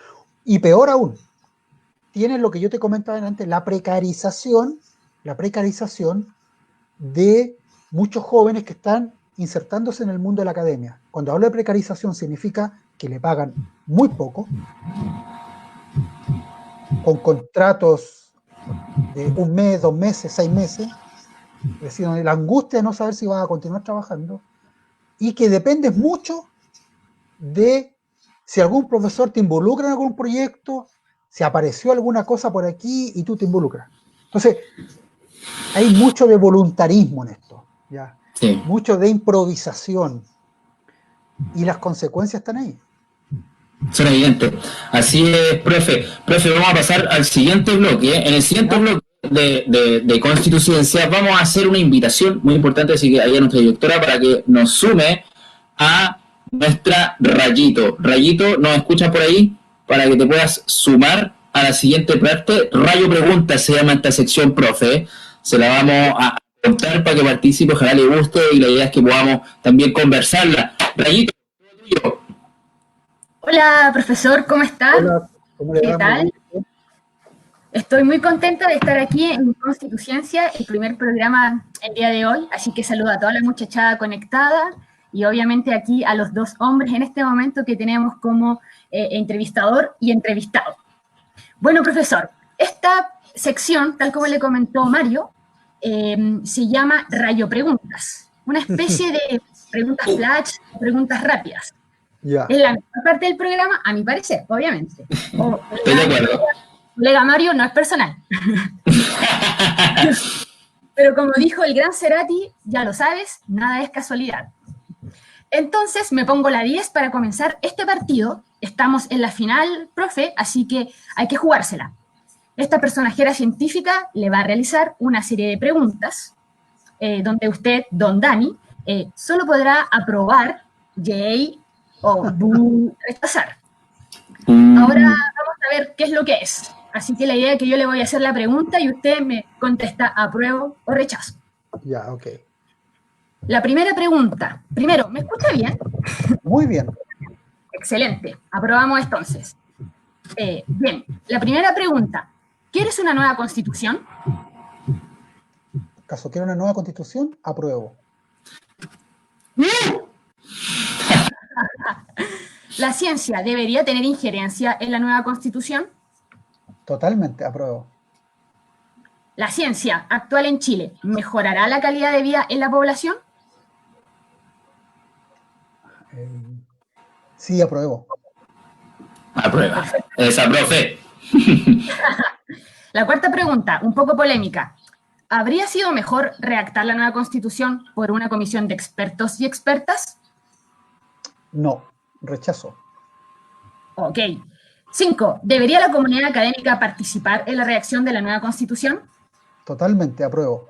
Y peor aún, tienes lo que yo te comentaba antes, la precarización de muchos jóvenes que están insertándose en el mundo de la academia. Cuando hablo de precarización significa que le pagan muy poco, con contratos de un mes, 2 meses, 6 meses, es decir, la angustia de no saber si vas a continuar trabajando, y que dependes mucho de si algún profesor te involucra en algún proyecto, si apareció alguna cosa por aquí y tú te involucras. Entonces, hay mucho de voluntarismo en esto, ¿ya? Sí. Mucho de improvisación, y las consecuencias están ahí. Son evidentes. Así es, profe. Profe, vamos a pasar al siguiente bloque. En el siguiente ¿Ya? bloque de Constitucencia vamos a hacer una invitación muy importante, así que ahí a nuestra directora para que nos sume a nuestra Rayito. Rayito, ¿nos escuchas por ahí? Para que te puedas sumar a la siguiente parte. Rayo Pregunta se llama esta sección, profe. Se la vamos a contar para que participe, ojalá le guste, y la idea es que podamos también conversarla. Rayito, tuyo. Hola, profesor, ¿cómo está? Hola, ¿cómo le ¿Qué va? Muy tal? bien. Estoy muy contenta de estar aquí en Constitucencia, el primer programa el día de hoy, así que saludo a toda la muchachada conectada y obviamente aquí a los dos hombres en este momento que tenemos como entrevistador y entrevistado. Bueno, profesor, esta sección, tal como le comentó Mario, se llama Rayo Preguntas, una especie de preguntas flash, preguntas rápidas. Ya. Es la mejor parte del programa, a mi parecer, obviamente. Estoy de acuerdo. Colega Mario, no es personal. Pero como dijo el gran Cerati, ya lo sabes, nada es casualidad. Entonces me pongo la 10 para comenzar este partido. Estamos en la final, profe, así que hay que jugársela. Esta personajera científica le va a realizar una serie de preguntas donde usted, don Dani, solo podrá aprobar, yay, o rechazar. Ahora vamos a ver qué es lo que es. Así que la idea es que yo le voy a hacer la pregunta y usted me contesta apruebo o rechazo. Ya, ok. La primera pregunta. Primero, ¿me escucha bien? Muy bien. Excelente. Aprobamos entonces. Bien, la primera pregunta. ¿Quieres una nueva constitución? Caso quiera una nueva constitución, apruebo. ¿La ciencia debería tener injerencia en la nueva constitución? Totalmente, apruebo. ¿La ciencia actual en Chile mejorará la calidad de vida en la población? Sí, apruebo. Aprueba. Perfecto. Esa, profe. La cuarta pregunta, un poco polémica. ¿Habría sido mejor redactar la nueva constitución por una comisión de expertos y expertas? No, rechazo. Ok. 5. ¿Debería la comunidad académica participar en la redacción de la nueva constitución? Totalmente, apruebo.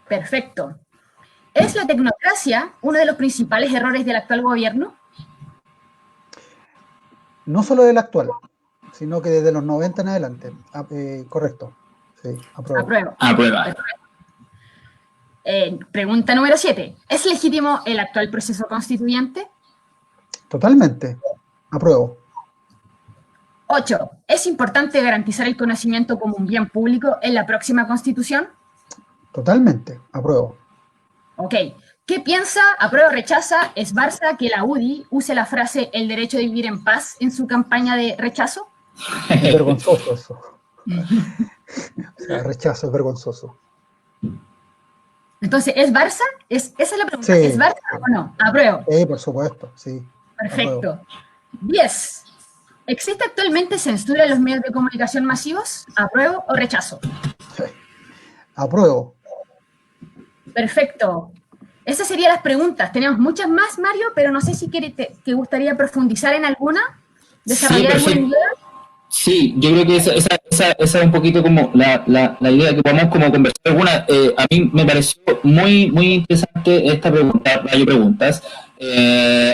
Perfecto. ¿Es la tecnocracia uno de los principales errores del actual gobierno? No solo del actual, sino que desde los 90 en adelante. Correcto. Sí, apruebo. Apruebo. Aprueba. Pregunta número 7. ¿Es legítimo el actual proceso constituyente? Totalmente. Apruebo. 8. ¿Es importante garantizar el conocimiento como un bien público en la próxima constitución? Totalmente. Apruebo. Ok. ¿Qué piensa, aprueba o rechaza, Esbarza que la UDI use la frase el derecho de vivir en paz en su campaña de rechazo? Es vergonzoso eso. O sea, rechazo, es vergonzoso. Entonces, ¿es Barça? Esa es la pregunta. Sí. ¿Es Barça o no? Apruebo. Sí, por supuesto, sí. Perfecto. Apruebo. 10. ¿Existe actualmente censura en los medios de comunicación masivos? ¿Apruebo o rechazo? Sí. Apruebo. Perfecto. Esas serían las preguntas. Tenemos muchas más, Mario, pero no sé si te gustaría profundizar en alguna, desarrollar alguna idea. Sí, yo creo que esa es un poquito como la idea que podemos como conversar alguna. A mí me pareció muy interesante esta pregunta, Rayo Preguntas,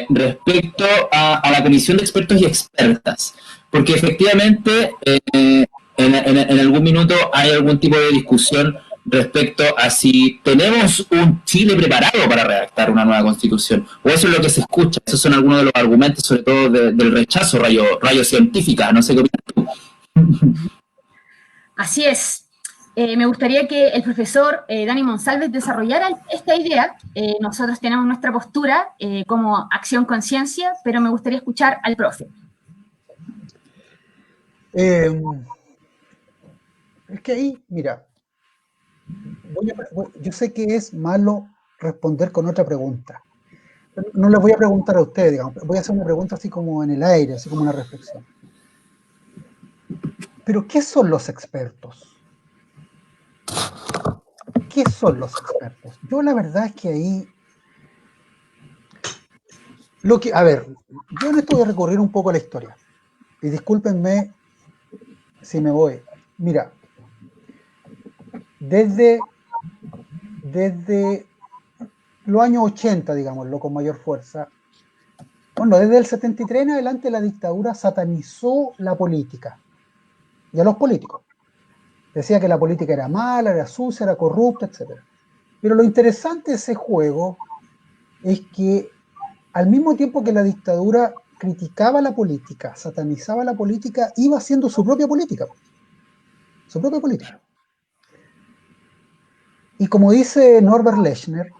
respecto a la comisión de expertos y expertas, porque efectivamente en algún minuto hay algún tipo de discusión respecto a si tenemos un Chile preparado para redactar una nueva constitución, o eso es lo que se escucha. Esos son algunos de los argumentos, sobre todo del rechazo, rayo científica. No sé qué opinas tú. Así es. Me gustaría que el profesor Dani Monsalves desarrollara esta idea. Nosotros tenemos nuestra postura como Acción Conciencia, pero me gustaría escuchar al profe. Es que ahí, mira, yo sé que es malo responder con otra pregunta. No les voy a preguntar a ustedes, digamos. Voy a hacer una pregunta así como en el aire, así como una reflexión. Pero, ¿qué son los expertos? ¿Qué son los expertos? Yo la verdad es que ahí... A ver, yo en esto voy a recurrir un poco a la historia. Y discúlpenme si me voy. Mira, desde los años 80, digámoslo, con mayor fuerza, bueno, desde el 73 en adelante la dictadura satanizó la política y a los políticos. Decía que la política era mala, era sucia, era corrupta, etc. Pero lo interesante de ese juego es que al mismo tiempo que la dictadura criticaba la política, satanizaba la política, iba haciendo su propia política. Su propia política. Y como dice Norbert Lechner,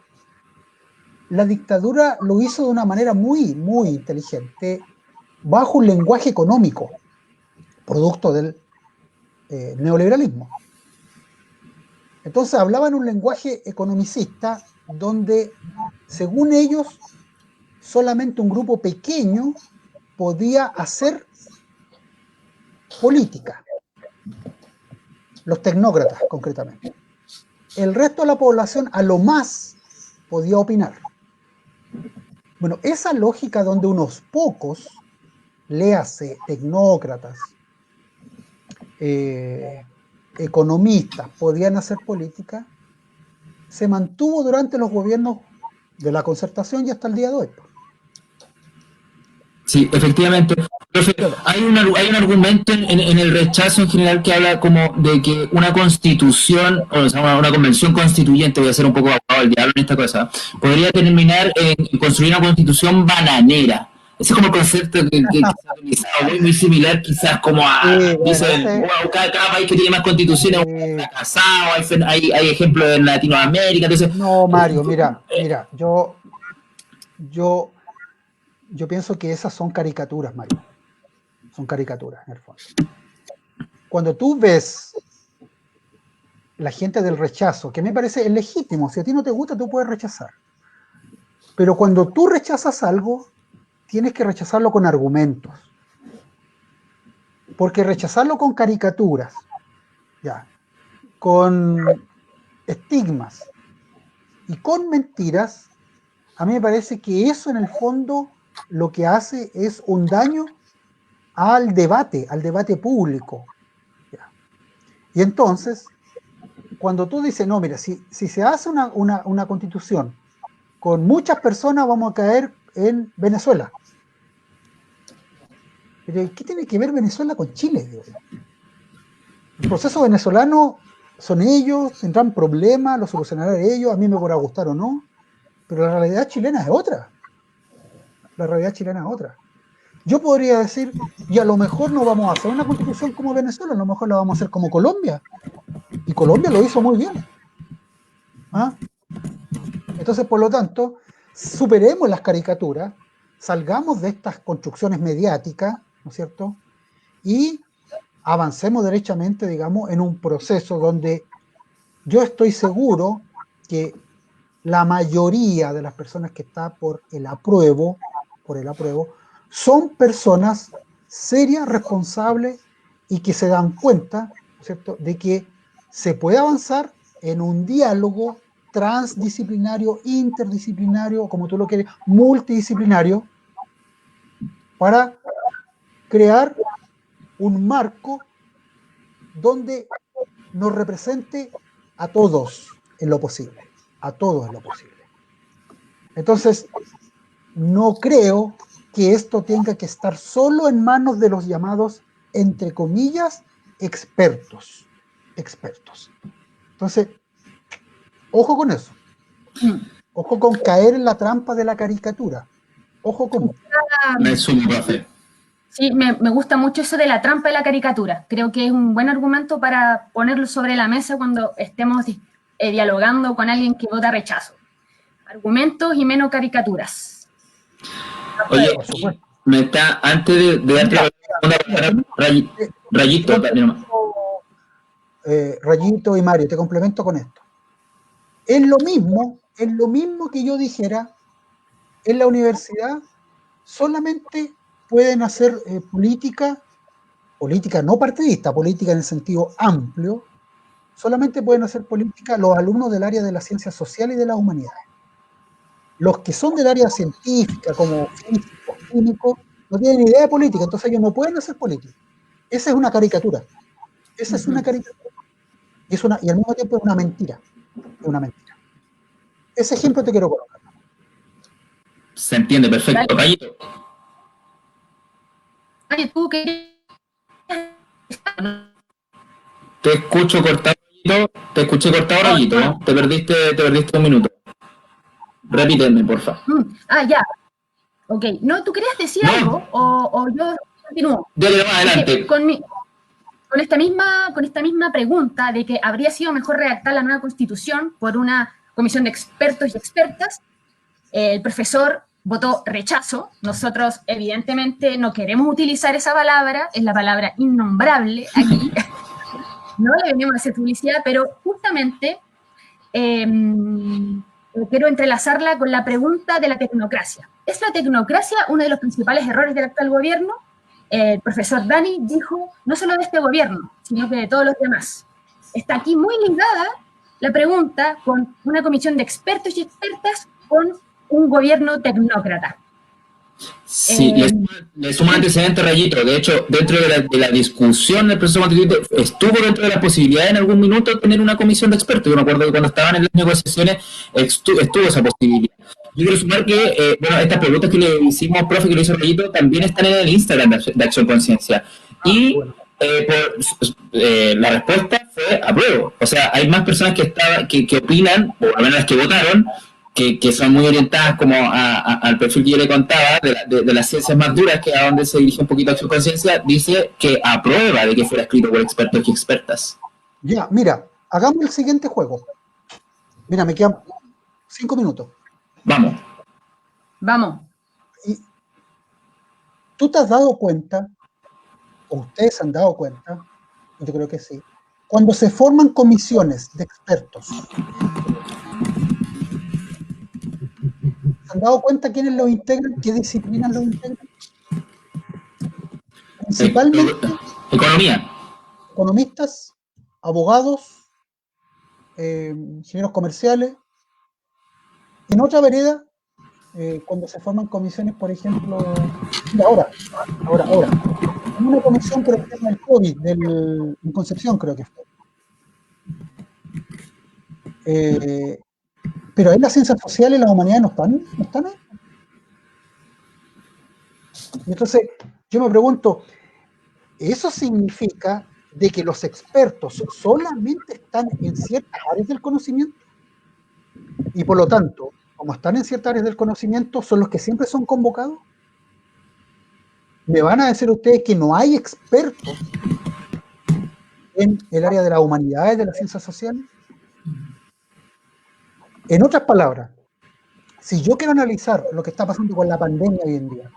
la dictadura lo hizo de una manera muy inteligente, bajo un lenguaje económico, producto del neoliberalismo. Entonces hablaban un lenguaje economicista donde, según ellos, solamente un grupo pequeño podía hacer política. Los tecnócratas, concretamente. El resto de la población, a lo más, podía opinar. Bueno, esa lógica donde unos pocos, léase tecnócratas, economistas, podían hacer política, se mantuvo durante los gobiernos de la Concertación y hasta el día de hoy. Sí, efectivamente. Profe, hay un argumento en el rechazo en general que habla como de que una constitución, o sea, una convención constituyente, voy a ser un poco abogado del diablo en esta cosa, podría terminar en construir una constitución bananera. Ese es como el concepto que se ha utilizado, muy similar quizás como a, dicen, wow, cada país que tiene más constituciones está casado, hay ejemplos en Latinoamérica, entonces... No, Mario, mira, yo pienso que esas son caricaturas, Mario. Son caricaturas, en el fondo. Cuando tú ves la gente del rechazo, que me parece legítimo, si a ti no te gusta, tú puedes rechazar. Pero cuando tú rechazas algo, tienes que rechazarlo con argumentos. Porque rechazarlo con caricaturas, ya, con estigmas y con mentiras, a mí me parece que eso en el fondo lo que hace es un daño al debate público. ¿Ya? Y entonces, cuando tú dices, no, mira, si se hace una constitución con muchas personas vamos a caer en Venezuela. Pero ¿qué tiene que ver Venezuela con Chile? Digo yo? El proceso venezolano son ellos, tendrán problemas, lo solucionarán ellos, a mí me podrá gustar o no, pero la realidad chilena es otra. La realidad chilena es otra. Yo podría decir, y a lo mejor no vamos a hacer una constitución como Venezuela, a lo mejor la vamos a hacer como Colombia. Y Colombia lo hizo muy bien. ¿Ah? Entonces, por lo tanto, superemos las caricaturas, salgamos de estas construcciones mediáticas, ¿no es cierto? Y avancemos derechamente, digamos, en un proceso donde yo estoy seguro que la mayoría de las personas que está por el apruebo, son personas serias, responsables y que se dan cuenta, ¿cierto?, de que se puede avanzar en un diálogo transdisciplinario, interdisciplinario, como tú lo quieres, multidisciplinario, para crear un marco donde nos represente a todos en lo posible, a todos en lo posible. Entonces, no creo que esto tenga que estar solo en manos de los llamados, entre comillas, expertos. Entonces, ojo con eso. Ojo con caer en la trampa de la caricatura. Ojo con eso. Me sumo, profe. Sí, me gusta mucho eso de la trampa de la caricatura. Creo que es un buen argumento para ponerlo sobre la mesa cuando estemos dialogando con alguien que vota rechazo. Argumentos y menos caricaturas. Oye, me está, antes de darte la segunda palabra, Rayito, Rayito y Mario, te complemento con esto. Es lo mismo que yo dijera, en la universidad solamente pueden hacer política no partidista, política en el sentido amplio, solamente pueden hacer política los alumnos del área de las ciencias sociales y de las humanidades. Los que son del área científica, como físicos, químicos, no tienen idea de política, entonces ellos no pueden hacer política. Esa es una caricatura. Esa es una caricatura. Y al mismo tiempo es una mentira. Es una mentira. Ese ejemplo te quiero colocar. Se entiende, perfecto. Rayito. Ay, tú querías... Te escucho cortado, Rayito. Te escuché cortado, Rayito, ¿no? Te perdiste un minuto. Repíteme, porfa. Ya. Ok. No, ¿tú querías decir algo? O yo continúo. Dale, más adelante. Con esta misma pregunta de que habría sido mejor redactar la nueva Constitución por una comisión de expertos y expertas, el profesor votó rechazo. Nosotros, evidentemente, no queremos utilizar esa palabra, es la palabra innombrable aquí. No le venimos a hacer publicidad, pero justamente quiero entrelazarla con la pregunta de la tecnocracia. ¿Es la tecnocracia uno de los principales errores del actual gobierno? El profesor Dani dijo, no solo de este gobierno, sino que de todos los demás. Está aquí muy ligada la pregunta con una comisión de expertos y expertas con un gobierno tecnócrata. Sí, le suma un antecedente, Rayito. De hecho, dentro de la discusión del proceso constituyente, estuvo dentro de las posibilidades en algún minuto tener una comisión de expertos. Yo me acuerdo que cuando estaban en las negociaciones estuvo esa posibilidad. Yo quiero sumar que, estas preguntas que le hicimos, profe, que le hizo Rayito, también están en el Instagram de Acción Conciencia. Y la respuesta fue apruebo. O sea, hay más personas que opinan, o al menos las que votaron, que son muy orientadas como al perfil que yo le contaba, de las ciencias más duras, que a donde se dirige un poquito Acción Conciencia, dice que aprueba de que fuera escrito por expertos y expertas. Ya, mira, hagamos el siguiente juego. Mira, me quedan 5 minutos. Vamos. Y tú te has dado cuenta, o ustedes se han dado cuenta, yo creo que sí, cuando se forman comisiones de expertos, ¿se han dado cuenta quiénes los integran? ¿Qué disciplinas los integran? Principalmente economistas, abogados, ingenieros comerciales. En otra vereda, cuando se forman comisiones, por ejemplo, ahora, en una comisión por el tema del COVID, en Concepción creo que fue. Pero ahí las ciencias sociales y las humanidades no están ahí. Entonces, yo me pregunto, ¿eso significa de que los expertos solamente están en ciertas áreas del conocimiento? Y por lo tanto, como están en ciertas áreas del conocimiento, ¿son los que siempre son convocados? ¿Me van a decir ustedes que no hay expertos en el área de las humanidades, de las ciencias sociales? En otras palabras, si yo quiero analizar lo que está pasando con la pandemia hoy en día,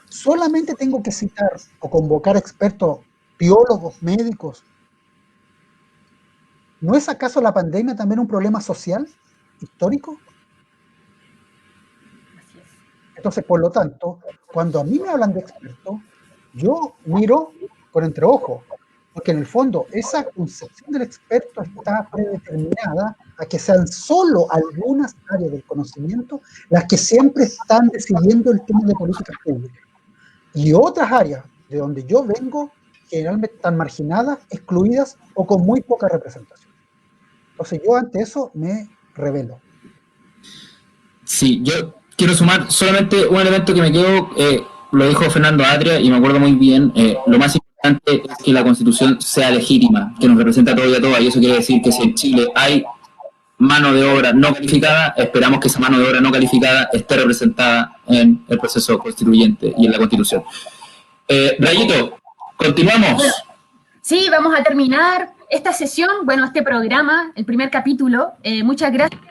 solamente tengo que citar o convocar expertos, biólogos, médicos. ¿No es acaso la pandemia también un problema social, histórico? Entonces, por lo tanto, cuando a mí me hablan de expertos, yo miro con entreojos, porque en el fondo esa concepción del experto está predeterminada a que sean solo algunas áreas del conocimiento las que siempre están decidiendo el tema de políticas públicas. Y otras áreas de donde yo vengo generalmente están marginadas, excluidas o con muy poca representación. Entonces yo ante eso me rebelo. Sí, yo quiero sumar solamente un elemento que me quedo, lo dijo Fernando Atria y me acuerdo muy bien, lo más importante es que la Constitución sea legítima, que nos representa a todos y a todas, y eso quiere decir que si en Chile hay mano de obra no calificada, esperamos que esa mano de obra no calificada esté representada en el proceso constituyente y en la Constitución. Rayito, continuamos. Sí, vamos a terminar esta sesión, bueno, este programa, el primer capítulo. Muchas gracias,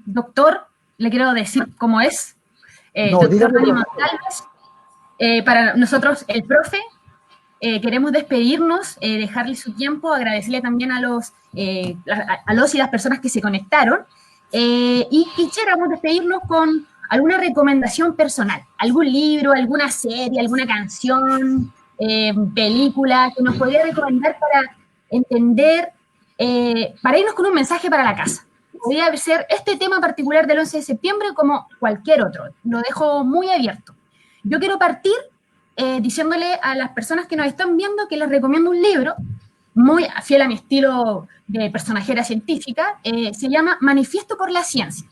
doctor. Le quiero decir cómo es. Doctor Mario Monsalves. Para nosotros, el profe. Queremos despedirnos, dejarle su tiempo, agradecerle también a los y las personas que se conectaron. Y quisiéramos despedirnos con alguna recomendación personal. Algún libro, alguna serie, alguna canción, película que nos podría recomendar para entender, para irnos con un mensaje para la casa. Podría ser este tema particular del 11 de septiembre como cualquier otro. Lo dejo muy abierto. Yo quiero partir diciéndole a las personas que nos están viendo que les recomiendo un libro muy fiel a mi estilo de personajera científica. Se llama Manifiesto por la Ciencia,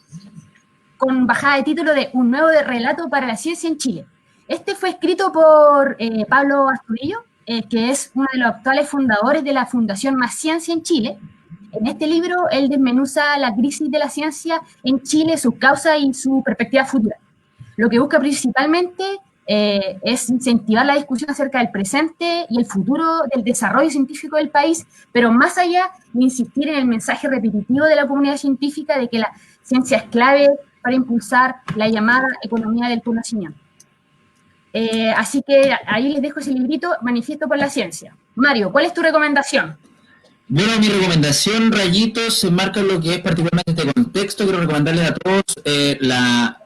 con bajada de título de Un nuevo relato para la ciencia en Chile. Este fue escrito por Pablo Astudillo, que es uno de los actuales fundadores de la Fundación Más Ciencia en Chile. En este libro, él desmenuza la crisis de la ciencia en Chile, sus causas y su perspectiva futura. Lo que busca principalmente es incentivar la discusión acerca del presente y el futuro del desarrollo científico del país, pero más allá de insistir en el mensaje repetitivo de la comunidad científica de que la ciencia es clave para impulsar la llamada economía del conocimiento. Así que ahí les dejo ese librito, Manifiesto por la Ciencia. Mario, ¿cuál es tu recomendación? Bueno, mi recomendación, Rayito, se enmarca en lo que es particularmente este contexto. Quiero recomendarles a todos la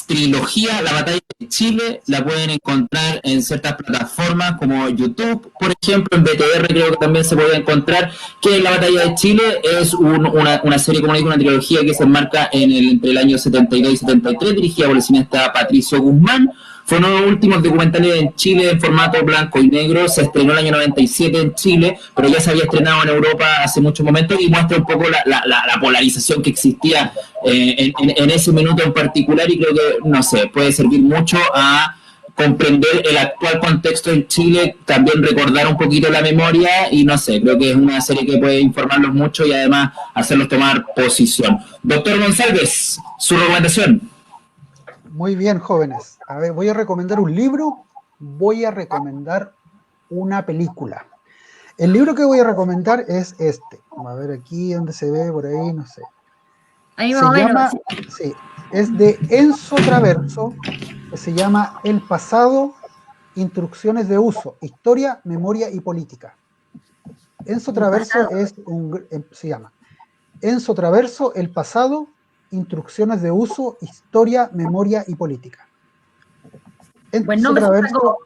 trilogía La Batalla de Chile. La pueden encontrar en ciertas plataformas como YouTube, por ejemplo, en BTR creo que también se puede encontrar, que La Batalla de Chile es una serie, como digo, una trilogía que se enmarca entre el año 72 y 73, dirigida por el cineasta Patricio Guzmán. Fue uno de los últimos documentales en Chile en formato blanco y negro. Se estrenó el año 97 en Chile, pero ya se había estrenado en Europa hace muchos momentos y muestra un poco la polarización que existía en ese minuto en particular, y creo que, no sé, puede servir mucho a comprender el actual contexto en Chile, también recordar un poquito la memoria y, no sé, creo que es una serie que puede informarlos mucho y además hacerlos tomar posición. Doctor González, su recomendación. Muy bien, jóvenes. A ver, voy a recomendar un libro, voy a recomendar una película. El libro que voy a recomendar es este. Vamos a ver aquí donde se ve, por ahí, no sé. Ahí se llama, sí, es de Enzo Traverso, que se llama El pasado, instrucciones de uso, historia, memoria y política. Enzo Traverso se llama Enzo Traverso, El pasado, instrucciones de uso, historia, memoria y política. Enzo Traverso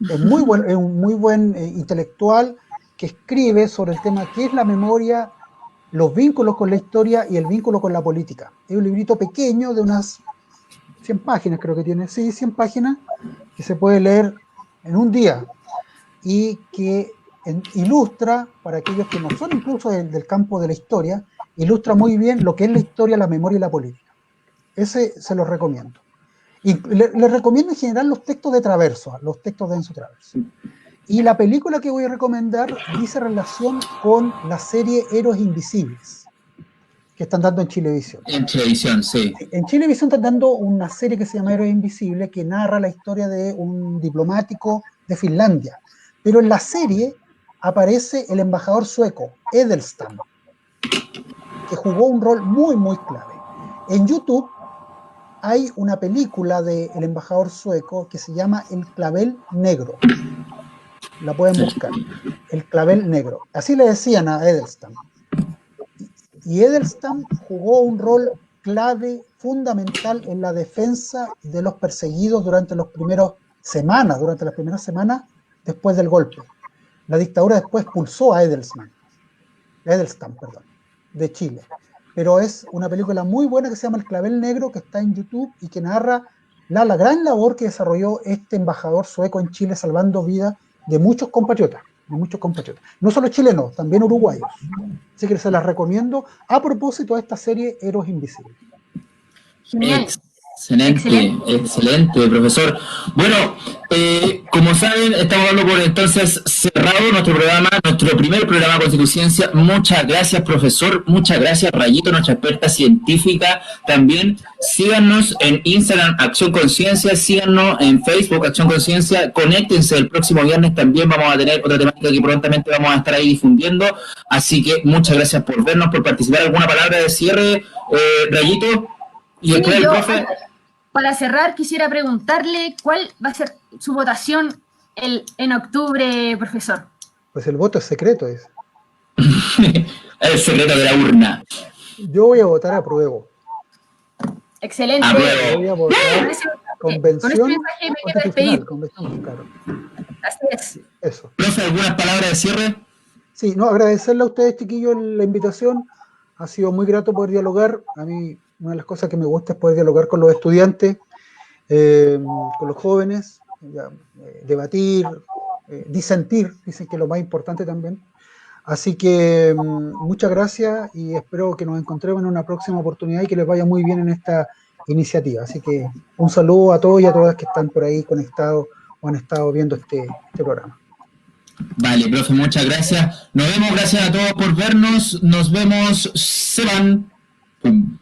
es un muy buen intelectual que escribe sobre el tema qué es la memoria, los vínculos con la historia y el vínculo con la política. Es un librito pequeño de unas 100 páginas, creo que tiene, sí, 100 páginas, que se puede leer en un día y que ilustra, para aquellos que no son incluso del campo de la historia, ilustra muy bien lo que es la historia, la memoria y la política. Ese se los recomiendo. Y les recomiendo en general los textos de Traverso, los textos de Enzo Traverso. Y la película que voy a recomendar dice relación con la serie Héroes Invisibles, que están dando en Chilevisión. En televisión, sí. En Chilevisión están dando una serie que se llama Héroes Invisibles, que narra la historia de un diplomático de Finlandia. Pero en la serie aparece el embajador sueco, Edelstam, que jugó un rol muy, muy clave. En YouTube hay una película del embajador sueco que se llama El Clavel Negro. La pueden buscar. El Clavel Negro. Así le decían a Edelstam. Y Edelstam jugó un rol clave, fundamental en la defensa de los perseguidos durante las primeras semanas después del golpe. La dictadura después expulsó a Edelstam, de Chile. Pero es una película muy buena que se llama El Clavel Negro, que está en YouTube y que narra la gran labor que desarrolló este embajador sueco en Chile, salvando vidas de muchos compatriotas. No solo chilenos, también uruguayos. Así que se las recomiendo a propósito de esta serie Héroes Invisibles. Genial. Excelente, profesor. Bueno, como saben, estamos dando por entonces cerrado nuestro programa, nuestro primer programa Constituciencia. Muchas gracias, profesor. Muchas gracias, Rayito, nuestra experta científica. También síganos en Instagram, Acción Conciencia, síganos en Facebook, Acción Conciencia. Conéctense el próximo viernes, también vamos a tener otra temática que prontamente vamos a estar ahí difundiendo. Así que muchas gracias por vernos, por participar. ¿Alguna palabra de cierre, Rayito? Y después el profe. Para cerrar, quisiera preguntarle cuál va a ser su votación en octubre, profesor. Pues el voto es secreto. El secreto de la urna. Yo voy a votar apruebo. Excelente. Apruebo. Voy a votar convención constitucional. Claro. Así es. Eso. ¿Profe, algunas palabras de cierre? Sí, no, agradecerle a ustedes, chiquillos, la invitación. Ha sido muy grato poder dialogar. A mí, una de las cosas que me gusta es poder dialogar con los estudiantes, con los jóvenes, debatir, disentir, dicen que es lo más importante también. Así que muchas gracias y espero que nos encontremos en una próxima oportunidad y que les vaya muy bien en esta iniciativa. Así que un saludo a todos y a todas que están por ahí conectados o han estado viendo este programa. Vale, profe, muchas gracias. Nos vemos, gracias a todos por vernos. Nos vemos, se van. Pum.